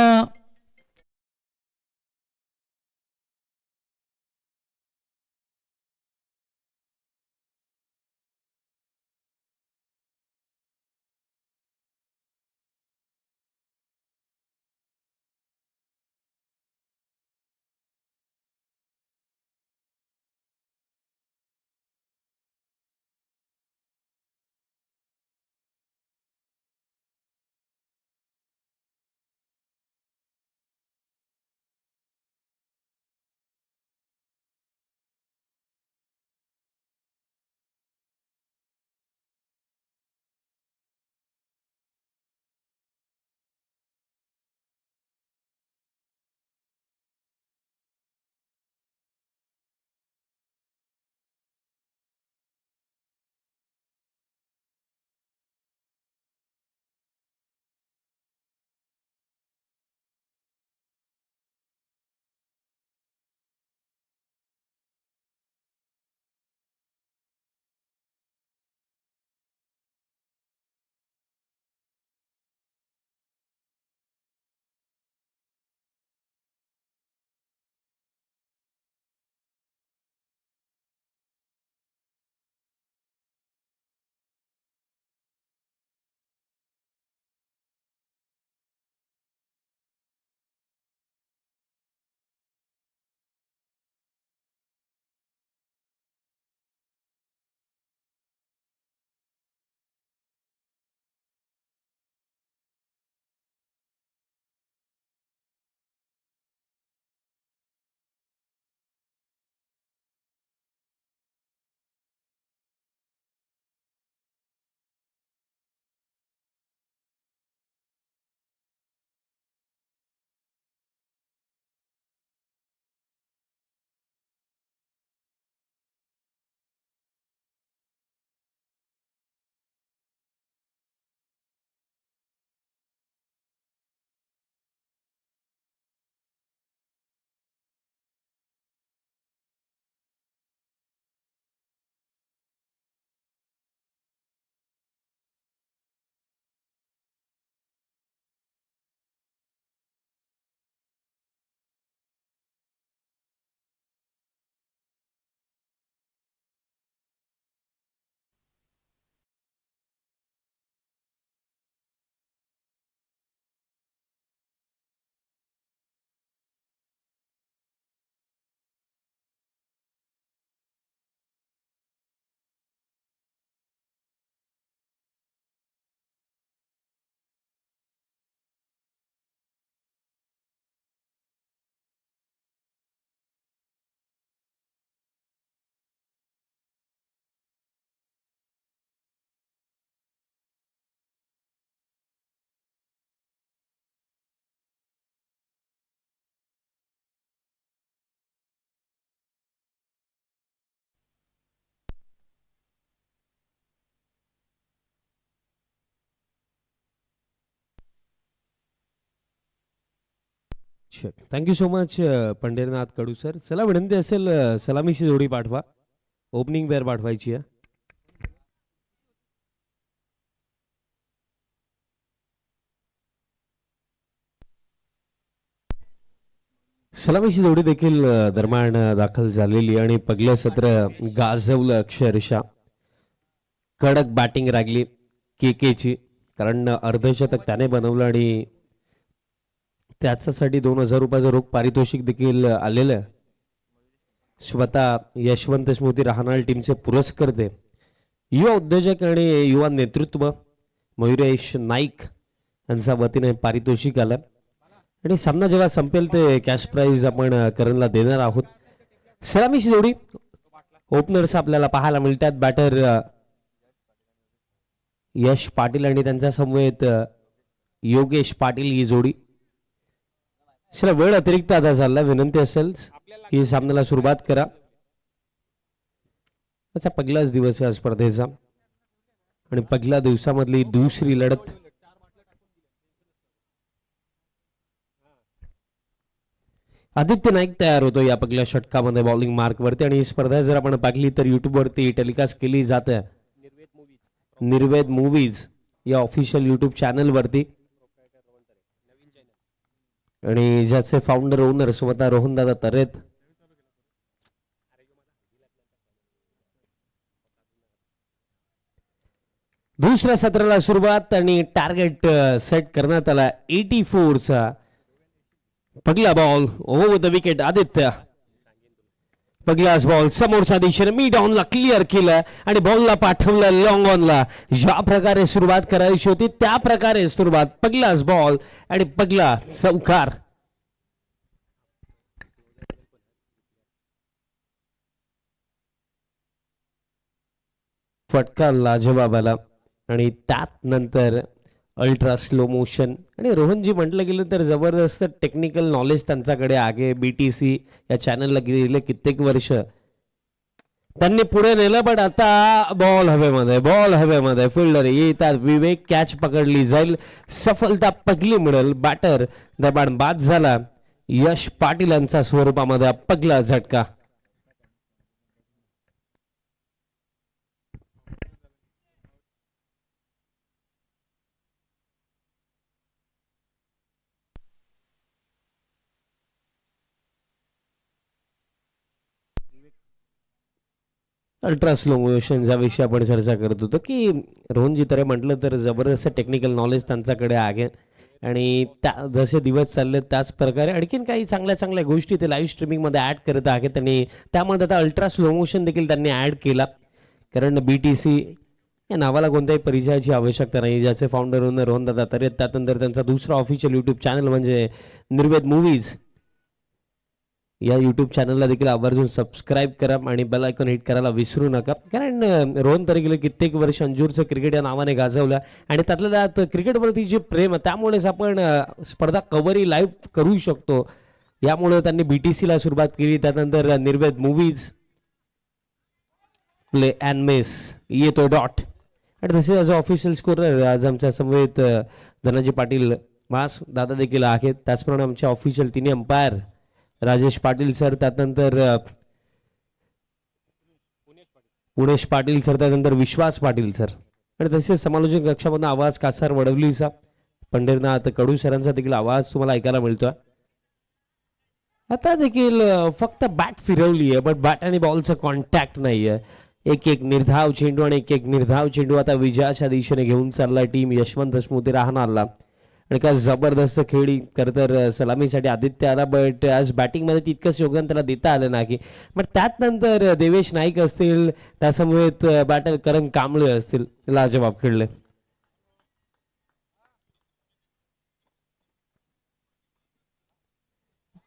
थँक्यू सो मच पंढरीनाथ कडू सर. चला विनंती असेल सलामीची जोडी पाठवा. ओपनिंग पेअर पाठवायची आहे. सलामीची जोडी देखील दरम्यान दाखल झालेली आणि पहिलं सत्र गाजवलं अक्षरशः. कडक बॅटिंग लागली केकेची, कारण अर्धशतक त्याने बनवलं आणि त्याच्यासाठी 2000 रुपयाचं रोख पारितोषिक देखील आलेलं. स्वतः यशवंत स्मृती राहणार टीमचे पुरस्कर्ते, युवा उद्योजक आणि युवा नेतृत्व मयुरेश नाईक यांच्या वतीने पारितोषिक आलं आणि सामना जेव्हा संपेल ते कॅश प्राइज आपण करणला देणार आहोत. सलामीची जोडी ओपनर्स आपल्याला पाहायला मिळतात. बॅटर यश पाटील आणि त्यांच्या समवेत योगेश पाटील ही जोडी. चला वेळ अतिरिक्त आता झाला. विनंती असेल की सामन्याला सुरुवात करा. असा पहिलाच दिवस या स्पर्धेचा आणि पहिल्या दिवसामधली दुसरी लढत. आदित्य नाईक तयार होतो या पहिल्या षटकामध्ये बॉलिंग मार्क वरती आणि ही स्पर्धा जर आपण पाहिली तर युट्यूब वरती टेलिकास्ट केली जाते निर्वेद मूवीज या ऑफिशियल युट्यूब चॅनल वरती आणि ज्याचे फाउंडर ओनर स्वतः रोहनदादा तरेत. दुसऱ्या सत्राला सुरुवात आणि टार्गेट सेट करण्यात आला 84 चा. पहिला ball over the wicket. Aditya पहिलाच बॉल समोरच्या दिशेने मिड ऑनला क्लिअर केलं आणि बॉलला पाठवलं लॉंग ऑनला. ज्या प्रकारे सुरुवात करायची होती त्या प्रकारे सुरुवात. पहिलाच बॉल आणि पहिला चौकार. फटका लाजवाब आला आणि त्यात नंतर अल्ट्रा स्लो मोशन आणि रोहनजी म्हटलं गेलं तर जबरदस्त टेक्निकल नॉलेज त्यांच्याकडे आहे. BTC या चॅनलला गेले कित्येक वर्ष त्यांनी पुढे नेलं. पण आता बॉल हवेमध्ये फिल्डर येतात. विवेक कॅच पकडली जाईल. सफलता पहिली मिळेल. बॅटर दरम्यान बाद झाला. यश पाटील यांचा स्वरूपामध्ये पहिला झटका. अल्ट्रा स्लो मोशन ज्याविषयी आपण चर्चा करत होतो की रोहनजी तरे म्हटलं तर जबरदस्त टेक्निकल नॉलेज त्यांच्याकडे आहे आणि त्या जसे दिवस चालले त्याच प्रकारे आणखीन काही चांगल्या चांगल्या गोष्टी ते लाईव्ह स्ट्रीमिंगमध्ये ॲड करत आहेत आणि त्यामध्ये आता अल्ट्रा स्लो मोशन देखील त्यांनी ॲड केला. कारण BTC या नावाला कोणत्याही परिचयाची आवश्यकता नाही. ज्याचे फाउंडर ओनर रोहनदादा तरे. त्यानंतर त्यांचा दुसरा ऑफिशियल युट्यूब चॅनल म्हणजे निर्वेद मूवीज. या युट्यूब चॅनलला देखील आवर्जून सबस्क्राईब करा आणि बेल आयकॉन हिट करायला विसरू नका. कारण रोहन तरी गेले कित्येक वर्ष अंजूरचं क्रिकेट या नावाने गाजवलं आणि त्यातल्या त्यात क्रिकेटवरती जे प्रेम आहे त्यामुळेच आपण स्पर्धा कव्हरी लाईव्ह करू शकतो. यामुळे त्यांनी BTCला सुरुवात केली. त्यानंतर निर्वेद मूवीज प्ले अँड मिस येतो डॉट आणि तसे आज ऑफिशियल स्कोरर आज आमच्या समवेत धनाजी पाटील मास दादा देखील आहेत. त्याचप्रमाणे आमचे ऑफिशियल तिन्ही अंपायर राजेश पाटील सर. त्यानंतर पुणेश पाटील सर. त्यानंतर विश्वास पाटील सर आणि तसेच समालोचन कक्षामधून आवाज कासार वडवलीचा पंढरीनाथ कडू सरांचा देखील आवाज तुम्हाला ऐकायला मिळतोय. आता देखील फक्त बॅट फिरवली आहे पण बॅट आणि बॉलचा कॉन्टॅक्ट नाहीये. एक एक निर्धाव चेंडू आणि एक एक निर्धाव चेंडू आता विजयाच्या दिशेने घेऊन चालला टीम यशवंत स्मृती राहणारला आणि काय जबरदस्त खेळी तर सलामीसाठी आदित्य आला. बट आज बॅटिंगमध्ये तितकंच योगदान त्याला देता आलं नाही. पण त्यात नंतर देवेश नाईक असतील त्यासमवेत बॅटर करण कांबळे असतील लाजवाब खेळले.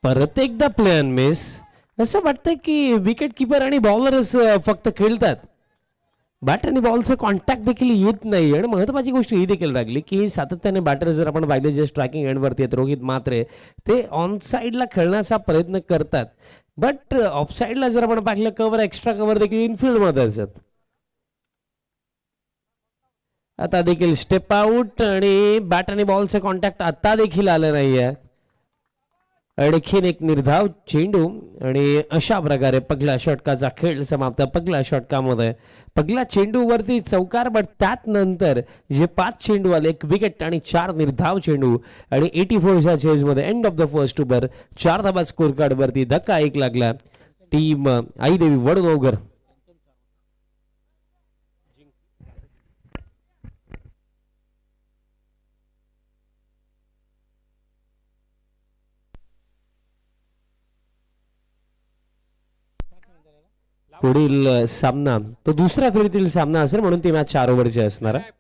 परत एकदा प्ले अँड मिस. असं वाटतं की विकेट किपर आणि बॉलरच फक्त खेळतात. बॅट आणि बॉलचं कॉन्टॅक्ट देखील येत नाही आणि महत्वाची गोष्ट ही देखील लागली की सातत्याने बॅटर जर आपण पाहिले जे स्ट्रायकिंग एंडवरती आहेत रोहित म्हात्रे ते ऑन साईडला खेळण्याचा प्रयत्न करतात. बट ऑफ साईडला जर आपण पाहिलं कव्हर एक्स्ट्रा कव्हर देखील इनफिल्ड मध्ये असतात. आता देखील स्टेप आउट आणि बॅट आणि बॉलचं कॉन्टॅक्ट आता देखील आलं नाहीये. आणखीन एक निर्धाव चेंडू आणि अशा प्रकारे पहिल्या षटकाचा खेळ समाप्त. पहिल्या षटकामध्ये पहिल्या चेंडूवरती चौकार, बट त्यात नंतर जे 5 चेंडू आले, 1 विकेट आणि 4 निर्धाव चेंडू आणि 84च्या चेजमध्ये end of the first over 4 धाबा स्कोर कार्ड वरती धक्का एक लागला टीम आईदेवी वडनोगर. पुढील सामना तो दुसऱ्या फेरीतील सामना असेल, म्हणून ती मॅच 4 ओव्हरची असणार आहे.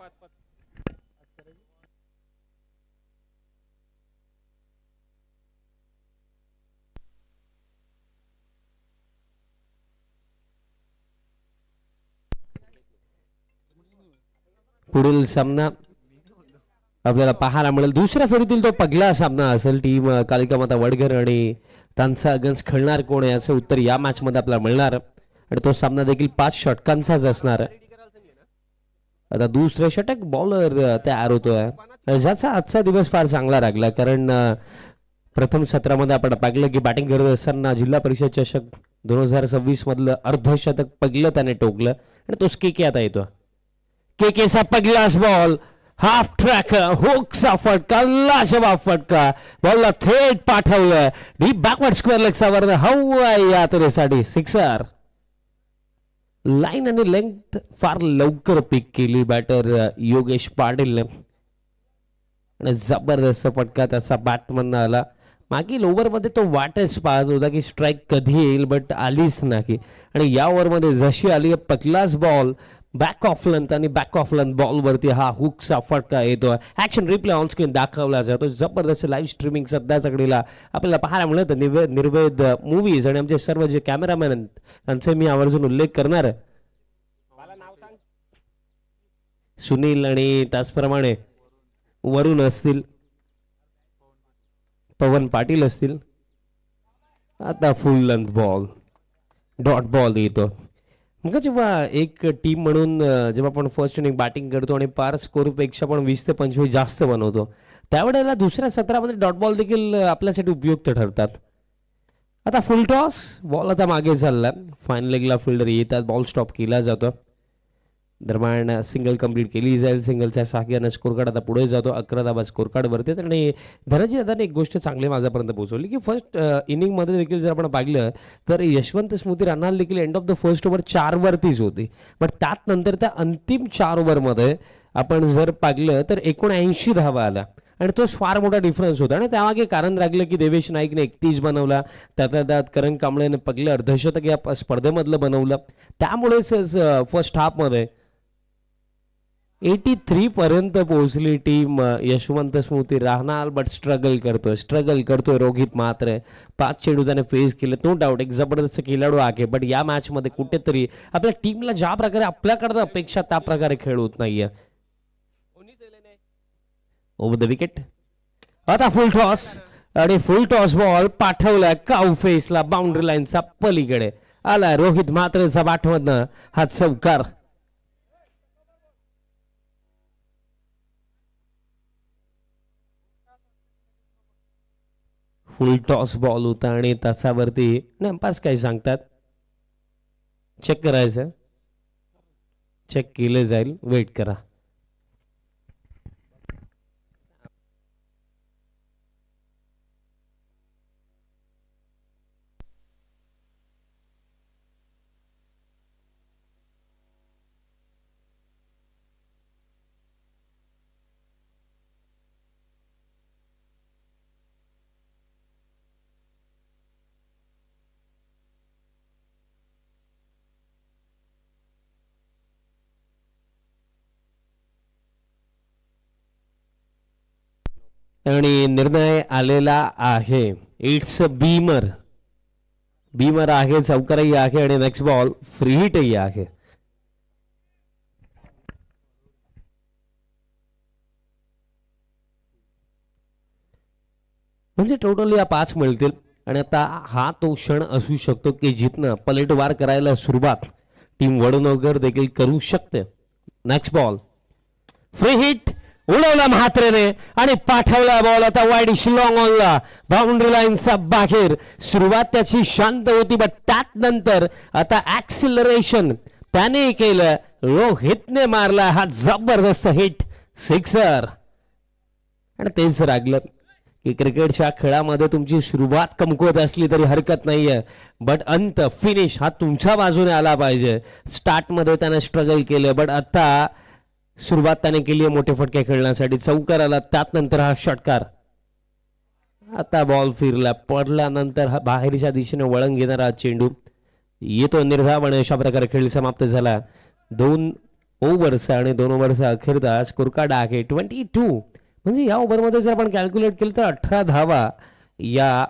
पुढील सामना आपल्याला पाहायला मिळेल दुसऱ्या फेरीतील तो पहिला सामना असेल. टीम कालिका माता वडघर आणि त्यांचा अगेन्स्ट खेळणार कोण आहे याचं उत्तर या मॅच मध्ये आपल्याला मिळणार आणि तो सामना देखील 5 षटकांचाच असणार आहे. आता दुसरे षटक बॉलर तयार होतोय, ज्याचा आजचा दिवस फार चांगला लागला, कारण प्रथम सत्रामध्ये आपण पाहिलं की बॅटिंग करत असताना जिल्हा परिषद चषक 2026 मधलं अर्धशतक पहिलं त्याने टोकलं आणि तोच के आता येतो. केकेचा पहिलाच बॉल हाफ ट्रॅक हुकचा फटका, लाजवाब फटका, बॉलला थेट पाठवलं डीप बॅकवर्ड स्क्वेअर लेगचा हवा या तऱ्हेसाठी सिक्सर. लाईन आणि लेंथ फार लवकर पिक केली बॅटर योगेश पाटील आणि जबरदस्त फटका त्याचा बॅटमधनं आला. मागील ओव्हरमध्ये तो वाटच पाहत होता की स्ट्राईक कधी येईल, बट आलीच नाही आणि या ओव्हरमध्ये जशी आली पहिलाच बॉल बॅक ऑफ लेंथ आणि बॅक ऑफ लेंथ बॉल वरती हा हुकचा फटका येतो. ऍक्शन रिप्ले ऑन स्क्रीन दाखवला जातो. जबरदस्त लाईव्ह स्ट्रीमिंग सध्याच्या घडीला आपल्याला पाहायला मिळत. निर्वेद मूवीज आणि आमचे सर्व जे कॅमेरामॅन आहेत त्यांचे मी आवर्जून उल्लेख करणार आहे. सुनील आणि त्याचप्रमाणे वरुण असतील, पवन पाटील असतील. आता फुल लेंथ बॉल डॉट बॉल येतो. मग जेव्हा एक टीम म्हणून जेव्हा आपण फर्स्ट इनिंग बॅटिंग करतो आणि पार स्कोरपेक्षा पण 20 ते 25 जास्त बनवतो, त्यावेळेला दुसऱ्या सत्रामध्ये डॉट बॉल देखील आपल्यासाठी उपयुक्त ठरतात. आता फुल टॉस बॉल आता मागे चालला, फायनल लेगला फिल्डर येतात, बॉल स्टॉप केला जातो. दरम्यान सिंगल कंप्लीट केली जाईल. सिंगलच्या सहाय्याने स्कोर कार्ड आता पुढे जातो. 11 धाबा स्कोर कार्ड वरती. आणि धनंजय दादाने एक गोष्ट चांगली माझ्यापर्यंत पोहोचवली की फर्स्ट इनिंगमध्ये देखील जर आपण पाहिलं तर यशवंत स्मृती रान्हाल देखील end of the first over 4 वरतीच होती, बट त्यात नंतर त्या अंतिम 4 ओव्हरमध्ये आपण जर पाहिलं तर 79 धावा आला आणि तो फार मोठा डिफरन्स होता. आणि त्यामागे कारण राहिलं की देवेश नाईकने 31 बनवला, त्यात करण कांबळेने पहिलं अर्धशतक या स्पर्धेमधलं बनवलं. त्यामुळेच फर्स्ट हाफमध्ये 83 पर्यंत पोहोचली team Yashwant Smruti Ranhal, but struggle करतोय रोहित मात्र. 5 चेंडू त्याने फेस केले, नो डाऊट एक जबरदस्त खेळाडू आहे, बट या मॅच मध्ये कुठेतरी आपल्या टीमला ज्या प्रकारे आपल्याकडे अपेक्षा त्या प्रकारे खेळ होत नाहीये. ओव्हर द विकेट आता फुल टॉस आणि फुल टॉस बॉल पाठवला काउ फेसला बाउंड्री लाईनचा पलीकडे आला. रोहित मात्रेचा बॅटमधनं हा चौकार. फुल टॉस बॉल होता आणि त्याच्यावरती अंपायर्स काय सांगतात चेक करायचं, चेक केलं जाईल, वेट करा. आणि निर्णय आलेला आहे. इट्स बीमर आहे, चौकारही आहे आणि नेक्स्ट बॉल फ्री हिटही आहे. म्हणजे टोटल या 5 मिळतील आणि आता हा तो क्षण असू शकतो की जिथनं पलटवार करायला सुरुवात टीम वडनगर देखील करू शकते. नेक्स्ट बॉल फ्री हिट उडवला म्हात्रेने आणि पाठवला बॉल आता वाईड लॉंग ऑनला बाउंड्री लाईनचा बाहेर. सुरुवात त्याची शांत होती बट त्यात नंतर आता ऍक्सिलरेशन त्याने केलं. रोहितने मारला हा जबरदस्त हिट सिक्सर. आणि तेच रागलं की क्रिकेटच्या खेळामध्ये तुमची सुरुवात कमकुवत असली तरी हरकत नाहीये बट अंत फिनिश हा तुमच्या बाजूने आला पाहिजे. स्टार्टमध्ये त्याने स्ट्रगल केलं बट आता सुरुवात त्याने केली आहे मोठे फटके खेळण्यासाठी. चौकार आला त्यात नंतर हा षटकार. आता बॉल फिरला पडल्यानंतर हा बाहेरच्या दिशेने वळण घेणारा चेंडू येतो निर्धावपणे. अशा प्रकारे खेळ समाप्त झाला. 2 ओव्हरचा आणि 2 ओव्हरचा अखेरचा स्कोर कार्ड आहे 22. म्हणजे या ओव्हरमध्ये जर आपण कॅल्क्युलेट केलं तर 18 धावा या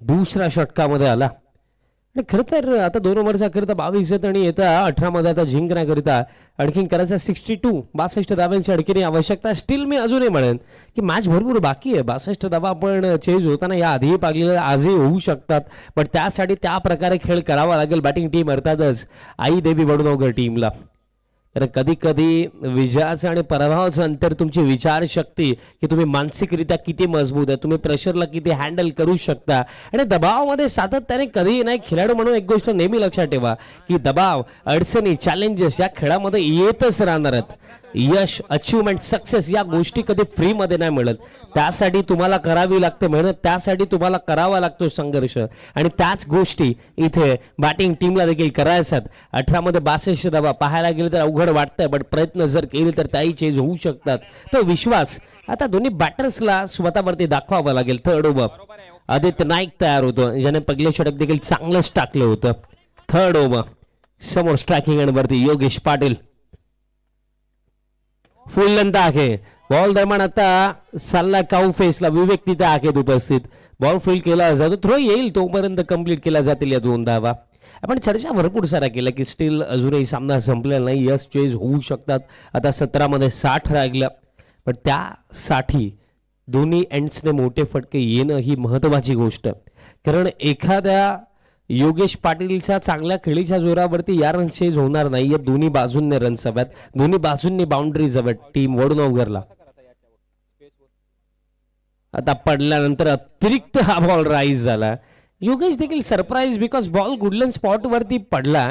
दुसऱ्या षटकामध्ये आला. आणि खरं तर आता 2 ओव्हरचा अखेरता 22 आहेत आणि येता 18 मध्ये आता जिंकण्याकरिता आणखीन करायचा 62 धाव्यांची आणखीन आवश्यकता. स्टील मी अजूनही म्हणेन की मॅच भरपूर बाकी आहे. 62 धावा आपण चेज होताना या आधीही पागलेल्या आजही होऊ शकतात पण त्यासाठी त्या प्रकारे खेळ करावा लागेल बॅटिंग टीम अर्थातच आई देवी वडनवकर टीमला. तर कधी कधी विजयाचं आणि पराभवाचं अंतर तुमची विचारशक्ती की तुम्ही मानसिकरित्या किती मजबूत आहे, तुम्ही प्रेशरला किती हँडल करू शकता. आणि दबावामध्ये सातत्याने कधीही नाही. खेळाडू म्हणून एक गोष्ट नेहमी लक्षात ठेवा की दबाव अडचणी चॅलेंजेस या खेळामध्ये येतच राहणार आहेत. यश अचिव्हमेंट सक्सेस या गोष्टी कधी फ्रीमध्ये नाही मिळत. त्यासाठी तुम्हाला करावी लागते मेहनत, त्यासाठी तुम्हाला करावा लागतो संघर्ष आणि त्याच गोष्टी इथे बॅटिंग टीमला देखील करायच्यात. 18 मध्ये 62 धावा पाहायला गेले तर अवघड वाटतंय बट प्रयत्न जर केले तर त्याही चेंज होऊ शकतात. तो विश्वास आता दोन्ही बॅटर्सला स्वतःवरती दाखवावा लागेल. थर्ड ओव्हर आदित्य नाईक तयार होतो ज्याने पहिले षटक देखील चांगलंच टाकलं होतं. थर्ड ओव्हर समोर स्ट्रायकिंग एंडवरती योगेश पाटील. फुल लेंथ आहे बॉल दरम्यान आता सल्ला काऊ फेसला विवेक तिथे आहेत उपस्थित. बॉल फील्ड केला जातो थ्रो येईल तोपर्यंत कंप्लीट केला जातील या 2 धावा. आपण चर्चा भरपूर सारा केला की स्टील अजूनही सामना संपलेला नाही. यस चेज होऊ शकतात. आता 17 मध्ये 60 राहिलं पण त्यासाठी दोन्ही एंड्सने मोठे फटके येणं ही महत्वाची गोष्ट. कारण एखाद्या योगेश पाटीलच्या चांगल्या खेळीच्या जोरावरती या रन चेज होणार नाही. दोन्ही बाजूंनी रन्स हव्यात, दोन्ही बाजूंनी बाउंड्रीज हव्यात टीम वडनवगरला. आता पडल्यानंतर अतिरिक्त हा बॉल राईज झाला. योगेश देखील सरप्राईज बिकॉज बॉल गुडलन स्पॉट वरती पडला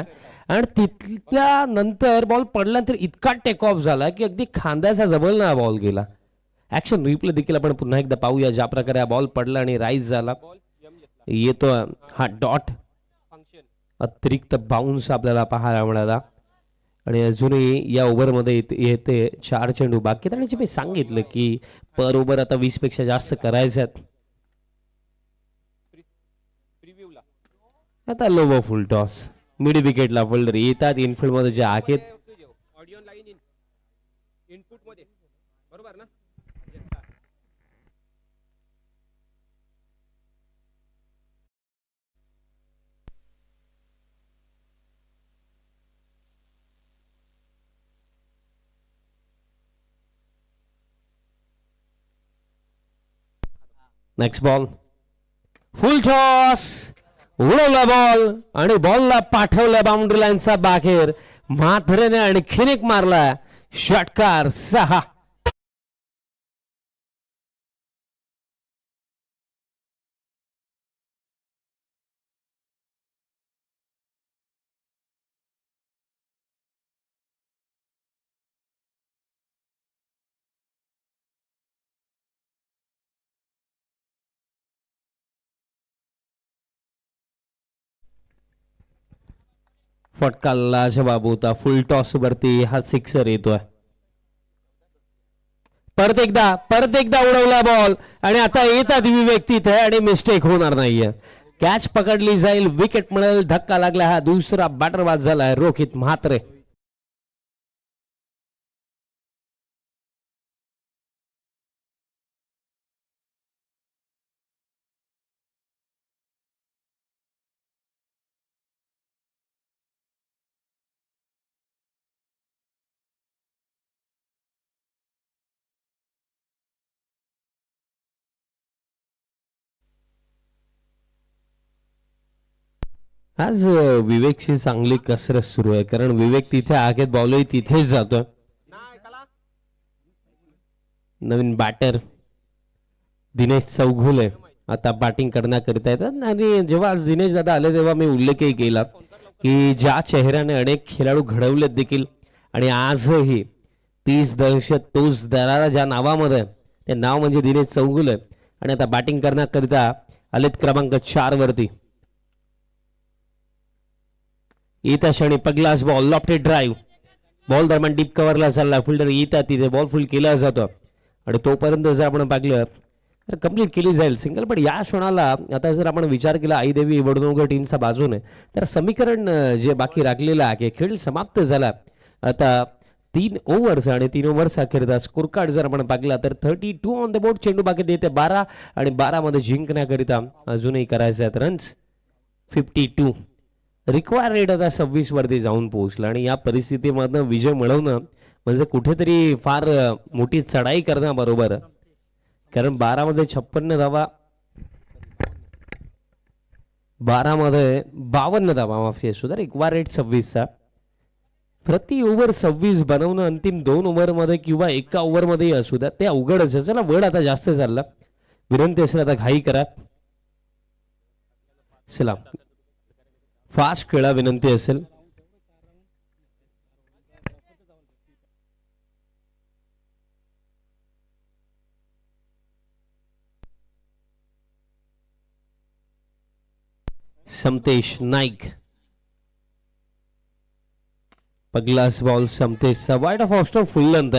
आणि तिथल्या नंतर बॉल पडल्यानंतर इतका टेक ऑफ झाला की अगदी खांद्याचा जबल ना बॉल गेला. ऍक्शन रिप्ले देखील आपण पुन्हा एकदा पाहूया ज्या प्रकारे हा बॉल पडला आणि राईज झाला. येतो हा डॉट अतिरिक्त बाउन्स आपल्याला पाहायला मिळाला. आणि अजूनही या ओव्हरमध्ये येते 4 चेंडू बाकी आहेत आणि जे मी सांगितलं की पर ओव्हर आता 20 पेक्षा जास्त करायचे आहेत. आता लोवर फुल टॉस मिड विकेटला फोल्डर येतात इनफिल्ड मध्ये जे आहेत. नेक्स्ट बॉल फुल टॉस उडवला बॉल आणि बॉलला पाठवला बाउंड्री लाईनचा बाहेर. म्हात्रेने आणखीन एक मारला षटकार 6. फटका लाजवाब होता. फुल टॉस वरती हा सिक्सर येतोय. परत एकदा उडवला बॉल आणि आता येतात विवेक तिथे आणि मिस्टेक होणार नाहीये. कॅच पकडली जाईल विकेट मिळेल. धक्का लागला. हा दुसरा बॅटर बाद झालाय रोहित म्हात्रे. आज विवेकची चांगली कसरत सुरू आहे कारण विवेक तिथे आहेत बॉलही तिथेच जातोय. नवीन बॅटर दिनेश चौघुले आता बॅटिंग करण्याकरिता येतात. आणि जेव्हा आज दिनेश दादा आले तेव्हा मी उल्लेखही केला की ज्या चेहऱ्याने अनेक खेळाडू घडवलेत देखील आणि आजही 30 दशक तोच दरारा ज्या नावामध्ये ते नाव म्हणजे दिनेश चौगुले आणि आता बॅटिंग करण्याकरिता आलेत क्रमांक 4 वरती. येत्या क्षणी पगलास बॉल लॉफ्टेड ड्राईव्ह बॉल दरम्यान डीप कव्हरला चालला फिल्डर येतात तिथे बॉल फुल केला जातो आणि तोपर्यंत जर आपण पाहिलं तर कंप्लीट केली जाईल सिंगल. पण या क्षणाला आता जर आपण विचार केला आई देवी वडनोगर टीमचा बाजूने तर समीकरण जे बाकी राखलेलं आहे खेळ समाप्त झाला. आता 3 ओव्हर्स आणि 3 ओव्हर्स अखेरचा स्कोर कार्ड जर आपण पाहिला तर 32 ऑन द बोर्ड. चेंडू बाकी देते 12 आणि 12 मध्ये जिंकण्याकरिता अजूनही करायचे आहेत रन्स 52. रिक्वायर रेट आता 26 वरती जाऊन पोहोचला आणि या परिस्थितीमधनं विजय मिळवणं म्हणजे कुठेतरी फार मोठी चढाई करण्याबरोबर. कारण 12 मध्ये 56 धावा 12 मध्ये 52 धावा माफी असू तर रिक्वायर रेट 26 चा. प्रति ओव्हर 26 बनवणं अंतिम 2 ओव्हर मध्ये किंवा एका ओव्हर मध्ये असू द्या ते अवघडच आहे. चला वेळ आता जास्त चालला विनंती असेल आता घाई करा. चला फास्ट खेळा विनंती असेल. समतेश नाईक पगलास बॉल समतेशचा वाईट ऑफ ऑस्टर फुल लेंथ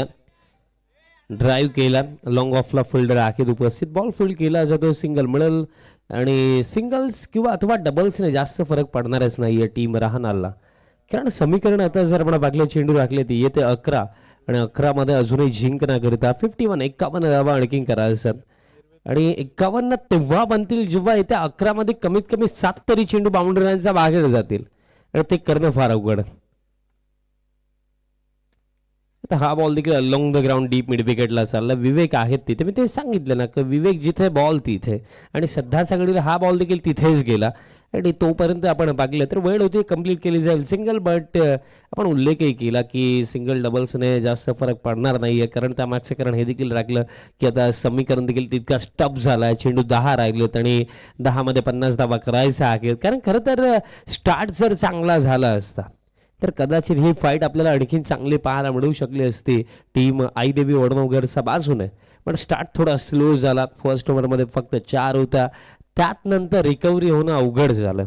ड्राईव्ह केला लॉंग ऑफला फिल्डर आखिर उपस्थित बॉल फील्ड केला जातो सिंगल मिळेल आणि सिंगल्स किंवा अथवा डबल्सने जास्त फरक पडणारच नाही या टीम राहणारला. कारण समीकरण आता जर आपण बागले चेंडू राखले ती येते 11 आणि 11 मध्ये अजूनही जिंकण्याकरिता 51 धावा आणखी करायचं आणि 51 तेव्हा बनतील जेव्हा येत्या 11 मध्ये कमीत कमी 7 तरी चेंडू बाउंड्रीच्या बाहेर जातील आणि ते करणं फार अवघड. आता हा बॉल देखील along the ground deep mid विकेटला चालला. विवेक आहेत तिथे मी ते सांगितलं ना की विवेक जिथे बॉल तिथे आणि सध्याच्या घडीला हा बॉल देखील तिथेच गेला आणि तोपर्यंत आपण पाहिलं तर वेळ होती कंप्लीट केली जाईल सिंगल. बट आपण उल्लेखही केला की सिंगल डबल्सने जास्त फरक पडणार नाहीये कारण त्यामागचं कारण हे देखील राखलं की आता समीकरण देखील तितका स्टप झालाय. चेंडू 10 राहिलेत आणि 10 मध्ये 50 धावा करायचा आहे. कारण खरं तर स्टार्ट जर चांगला झाला असता तर कदाचित ही फाईट आपल्याला आणखीन चांगली पाहायला मिळू शकली असती टीम आई देवी वडनोगरचा बाजूने. पण स्टार्ट थोडा स्लो झाला. फर्स्ट ओव्हरमध्ये फक्त 4 होता त्यात नंतर रिकव्हरी होणं अवघड झालं.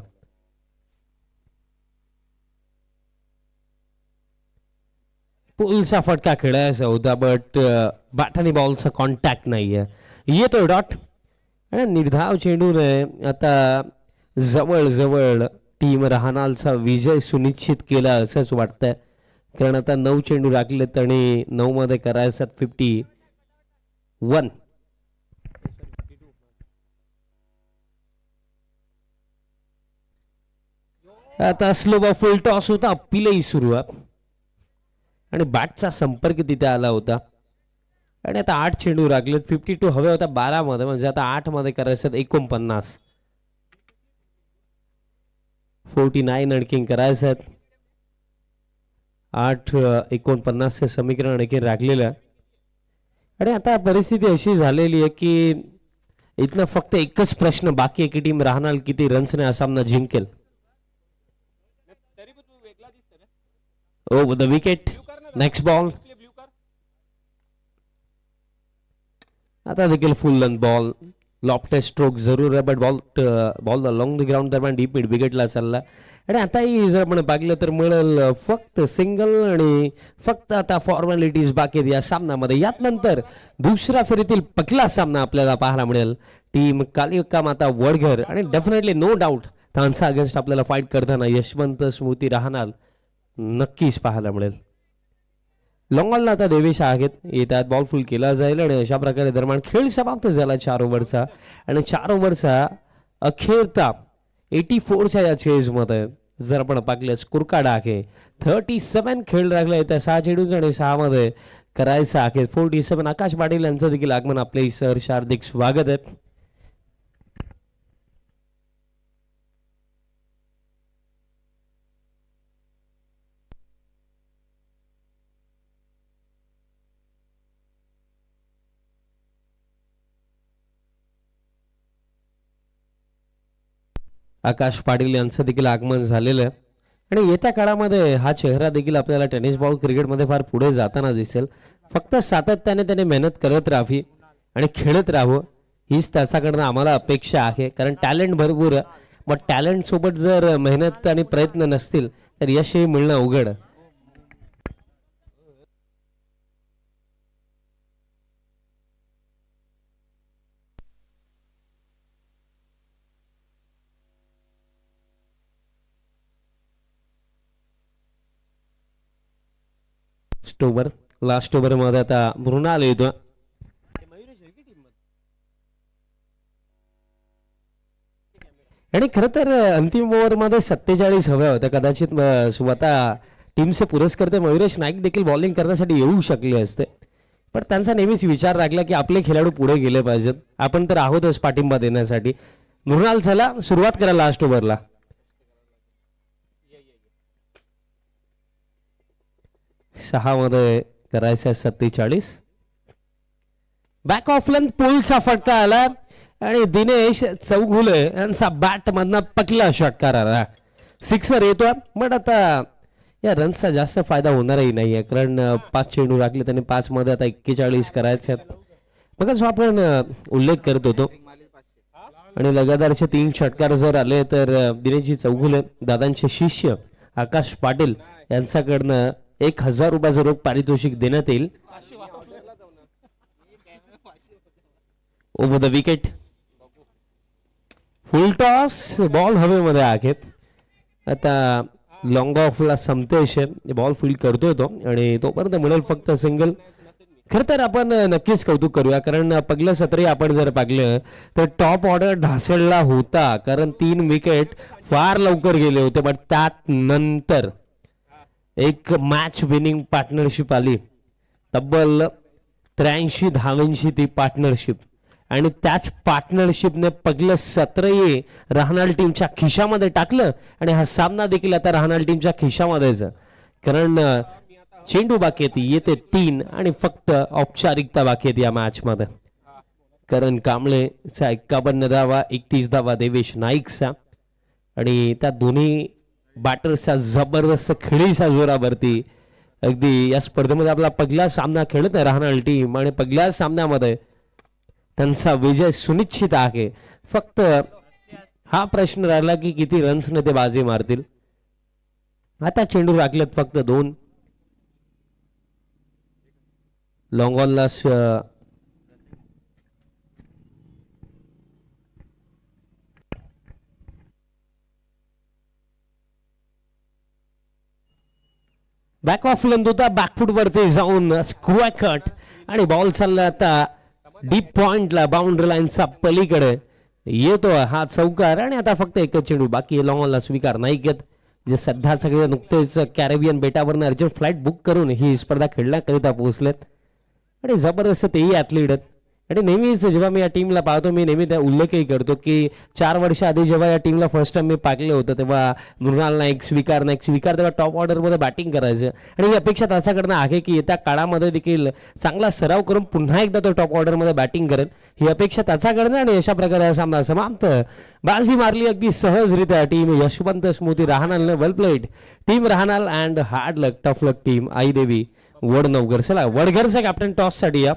पुलचा फटका खेळायचा होता बट बाठानी बॉलचा कॉन्टॅक्ट नाहीये. येतोय डॉट आणि निर्धाव चेंडूने आता जवळ जवळ टीम राहणालचा विजय सुनिश्चित केला असंच वाटतंय. कारण आता 9 चेंडू राखलेत आणि 9 मध्ये करायचं 51. आता स्लो बॉल फुल टॉस होता अपीलही सुरुवात आणि बॅटचा संपर्क तिथे आला होता आणि आता 8 चेंडू राखलेत 52 हवे होता 12 मध्ये म्हणजे आता 8 मध्ये करायचं 49. 49 आणखी करायचं 8 49 चे समीकरण आणखी राखलेलं आणि आता परिस्थिती अशी झालेली आहे की इथनं फक्त एकच प्रश्न बाकी आहे की टीम राहणार किती रन्सने हा सामना जिंकेल. Over the wicket next ball आता देखील फुल लेंथ बॉल लॉफ्टेड स्ट्रोक जरूर आहे but ball along the ground दरम्यान डीप मिड विकेटला चालला आणि आताही जर आपण पाहिलं तर मिळेल फक्त सिंगल आणि फक्त आता फॉर्मॅलिटीज बाकी आहेत या सामन्यामध्ये. यात नंतर दुसऱ्या फेरीतील पहिला सामना आपल्याला पाहायला मिळेल टीम कालिका माता वडघर आणि डेफिनेटली नो डाऊट त्यांचा अगेन्स्ट आपल्याला फाईट करताना यशवंत स्मृती राहणार नक्कीच पाहायला मिळेल. लॉंगॉलला आता देवेश आहेत येतात बॉल फुल केला जाईल आणि अशा प्रकारे दरम्यान खेळ समाप्त झाला 4 ओव्हरचा आणि 4 ओव्हरचा अखेरता 84च्या या चेजमध्ये जर आपण पाहिलं स्कोर कार्ड आहे 37 खेळ लागले त्या 6 चेंडूंच आणि 6 मध्ये करायचं आहे 47. आकाश पाटील यांचं देखील आगमन आपले सर हार्दिक स्वागत आहे. आकाश पाटील यांचं देखील आगमन झालेलं आहे आणि येत्या काळामध्ये हा चेहरा देखील आपल्याला टेनिस बॉल क्रिकेटमध्ये फार पुढे जाताना दिसेल. फक्त सातत्याने त्याने मेहनत करत राहावी आणि खेळत राहावं हीच त्याच्याकडनं आम्हाला अपेक्षा आहे. कारण टॅलेंट भरपूर आहे, मग टॅलेंट सोबत जर मेहनत आणि प्रयत्न नसतील तर यशही मिळणं अवघड आहे. लास्ट ओव्हर मध्ये आता मृणाल येतो. आणि खरं तर अंतिम ओव्हर मध्ये 47 हव्या होत्या. कदाचित स्वतः टीमचे पुरस्कर्ते मयुरेश नाईक देखील बॉलिंग करण्यासाठी येऊ शकले असते, पण त्यांचा नेहमीच विचार राखला की आपले खेळाडू पुढे गेले पाहिजेत, आपण तर आहोतच पाठिंबा देण्यासाठी. मृणाल चला सुरुवात करा लास्ट ओव्हरला. सहा मध्ये करायचं 47. बॅक ऑफ लेंथ पुलचा फटका आला आणि दिनेश चौगुले यांचा बॅट मधनं पकला षटकार आला. सिक्सर येतो. बट आता या रन्सचा जास्त फायदा होणारही नाहीये, कारण 5 चेंडू राखले त्यांनी 5 मध्ये आता 41 करायचे. बघा जो आपण उल्लेख करत होतो आणि लगातारचे 3 षटकार जर आले तर दिनेशजी चौगुले दादांचे शिष्य आकाश पाटील यांच्याकडनं 1000 रुपयाचं रोख पारितोषिक देण्यात येईल. Over the wicket, full toss, ball हवेमध्ये आहे. आता लॉंग ऑफला समतेश बॉल फील्ड करतोय तो आणि तोपर्यंत मिळेल फक्त सिंगल. खर तर आपण नक्कीच कौतुक करूया, कारण पहिलं सत्र आपण जर पाहिलं तर टॉप ऑर्डर ढासळला होता, कारण 3 विकेट फार लवकर गेले होते. पण त्यात नंतर एक मॅच विनिंग पार्टनरशिप आली, तब्बल 83 धावांची ती पार्टनरशिप, आणि त्याच पार्टनरशिपने पहिलं सत्रही राहणार टीमच्या खिशामध्ये टाकलं आणि हा सामना देखील आता राहणार टीमच्या खिशामध्येच, कारण चेंडू बाकी येते 3 आणि फक्त औपचारिकता बाकी आहेत या मॅच मध्ये. करण कांबळेचा 51 धावा, 31 धावा देवेश नाईकचा, आणि त्या दोन्ही बॅटर्सचा जबरदस्त खेळीचा जोरावरती अगदी या स्पर्धेमध्ये आपला पहिला सामना खेळत आहे राहणार टीम, आणि पहिल्या सामन्यामध्ये त्यांचा विजय सुनिश्चित आहे. फक्त हा प्रश्न राहिला की किती रन्सने ते बाजी मारतील. आता चेंडू राखलेत फक्त 2. लॉंग ऑनला बॅक ऑफ लेंथ होता, बॅकफूट वरती जाऊन स्क्वेअर कट आणि बॉल चालला आता डीप पॉइंटला, बाउंड्री लाईनचा पलीकडे येतो हा चौकार. आणि आता फक्त एकच चेंडू बाकी. लॉंग ऑनला स्वीकार नाही घेत, जे सध्या सगळे नुकतेच कॅरेबियन बेटावरनं अर्जंट फ्लाईट बुक करून ही स्पर्धा खेळण्याकरिता पोहोचलेत, आणि जबरदस्त तेही ॲथलीट आहेत. आणि नेहमीच जेव्हा मी या टीमला पाहतो, मी नेहमी त्या उल्लेखही करतो की 4 वर्ष आधी जेव्हा या टीमला फर्स्ट टाइम मी पाहिलं होतं तेव्हा मृणाल नाईक, स्वीकार तेव्हा टॉप ऑर्डरमध्ये बॅटिंग करायचं, आणि ही अपेक्षा त्याच्याकडनं आहे की येत्या काळामध्ये देखील चांगला सराव करून पुन्हा एकदा तो टॉप ऑर्डरमध्ये बॅटिंग करेल, ही अपेक्षा त्याच्याकडनं. आणि अशा प्रकारे सामना समाप्त. बाजी मारली अगदी सहजरित्या टीम यशवंत स्मृती राहणालने. Well played team Rahnal and hard luck, tough luck team Aai Devi Vadnavgar. चला वडघरचा कॅप्टन टॉस साठी या.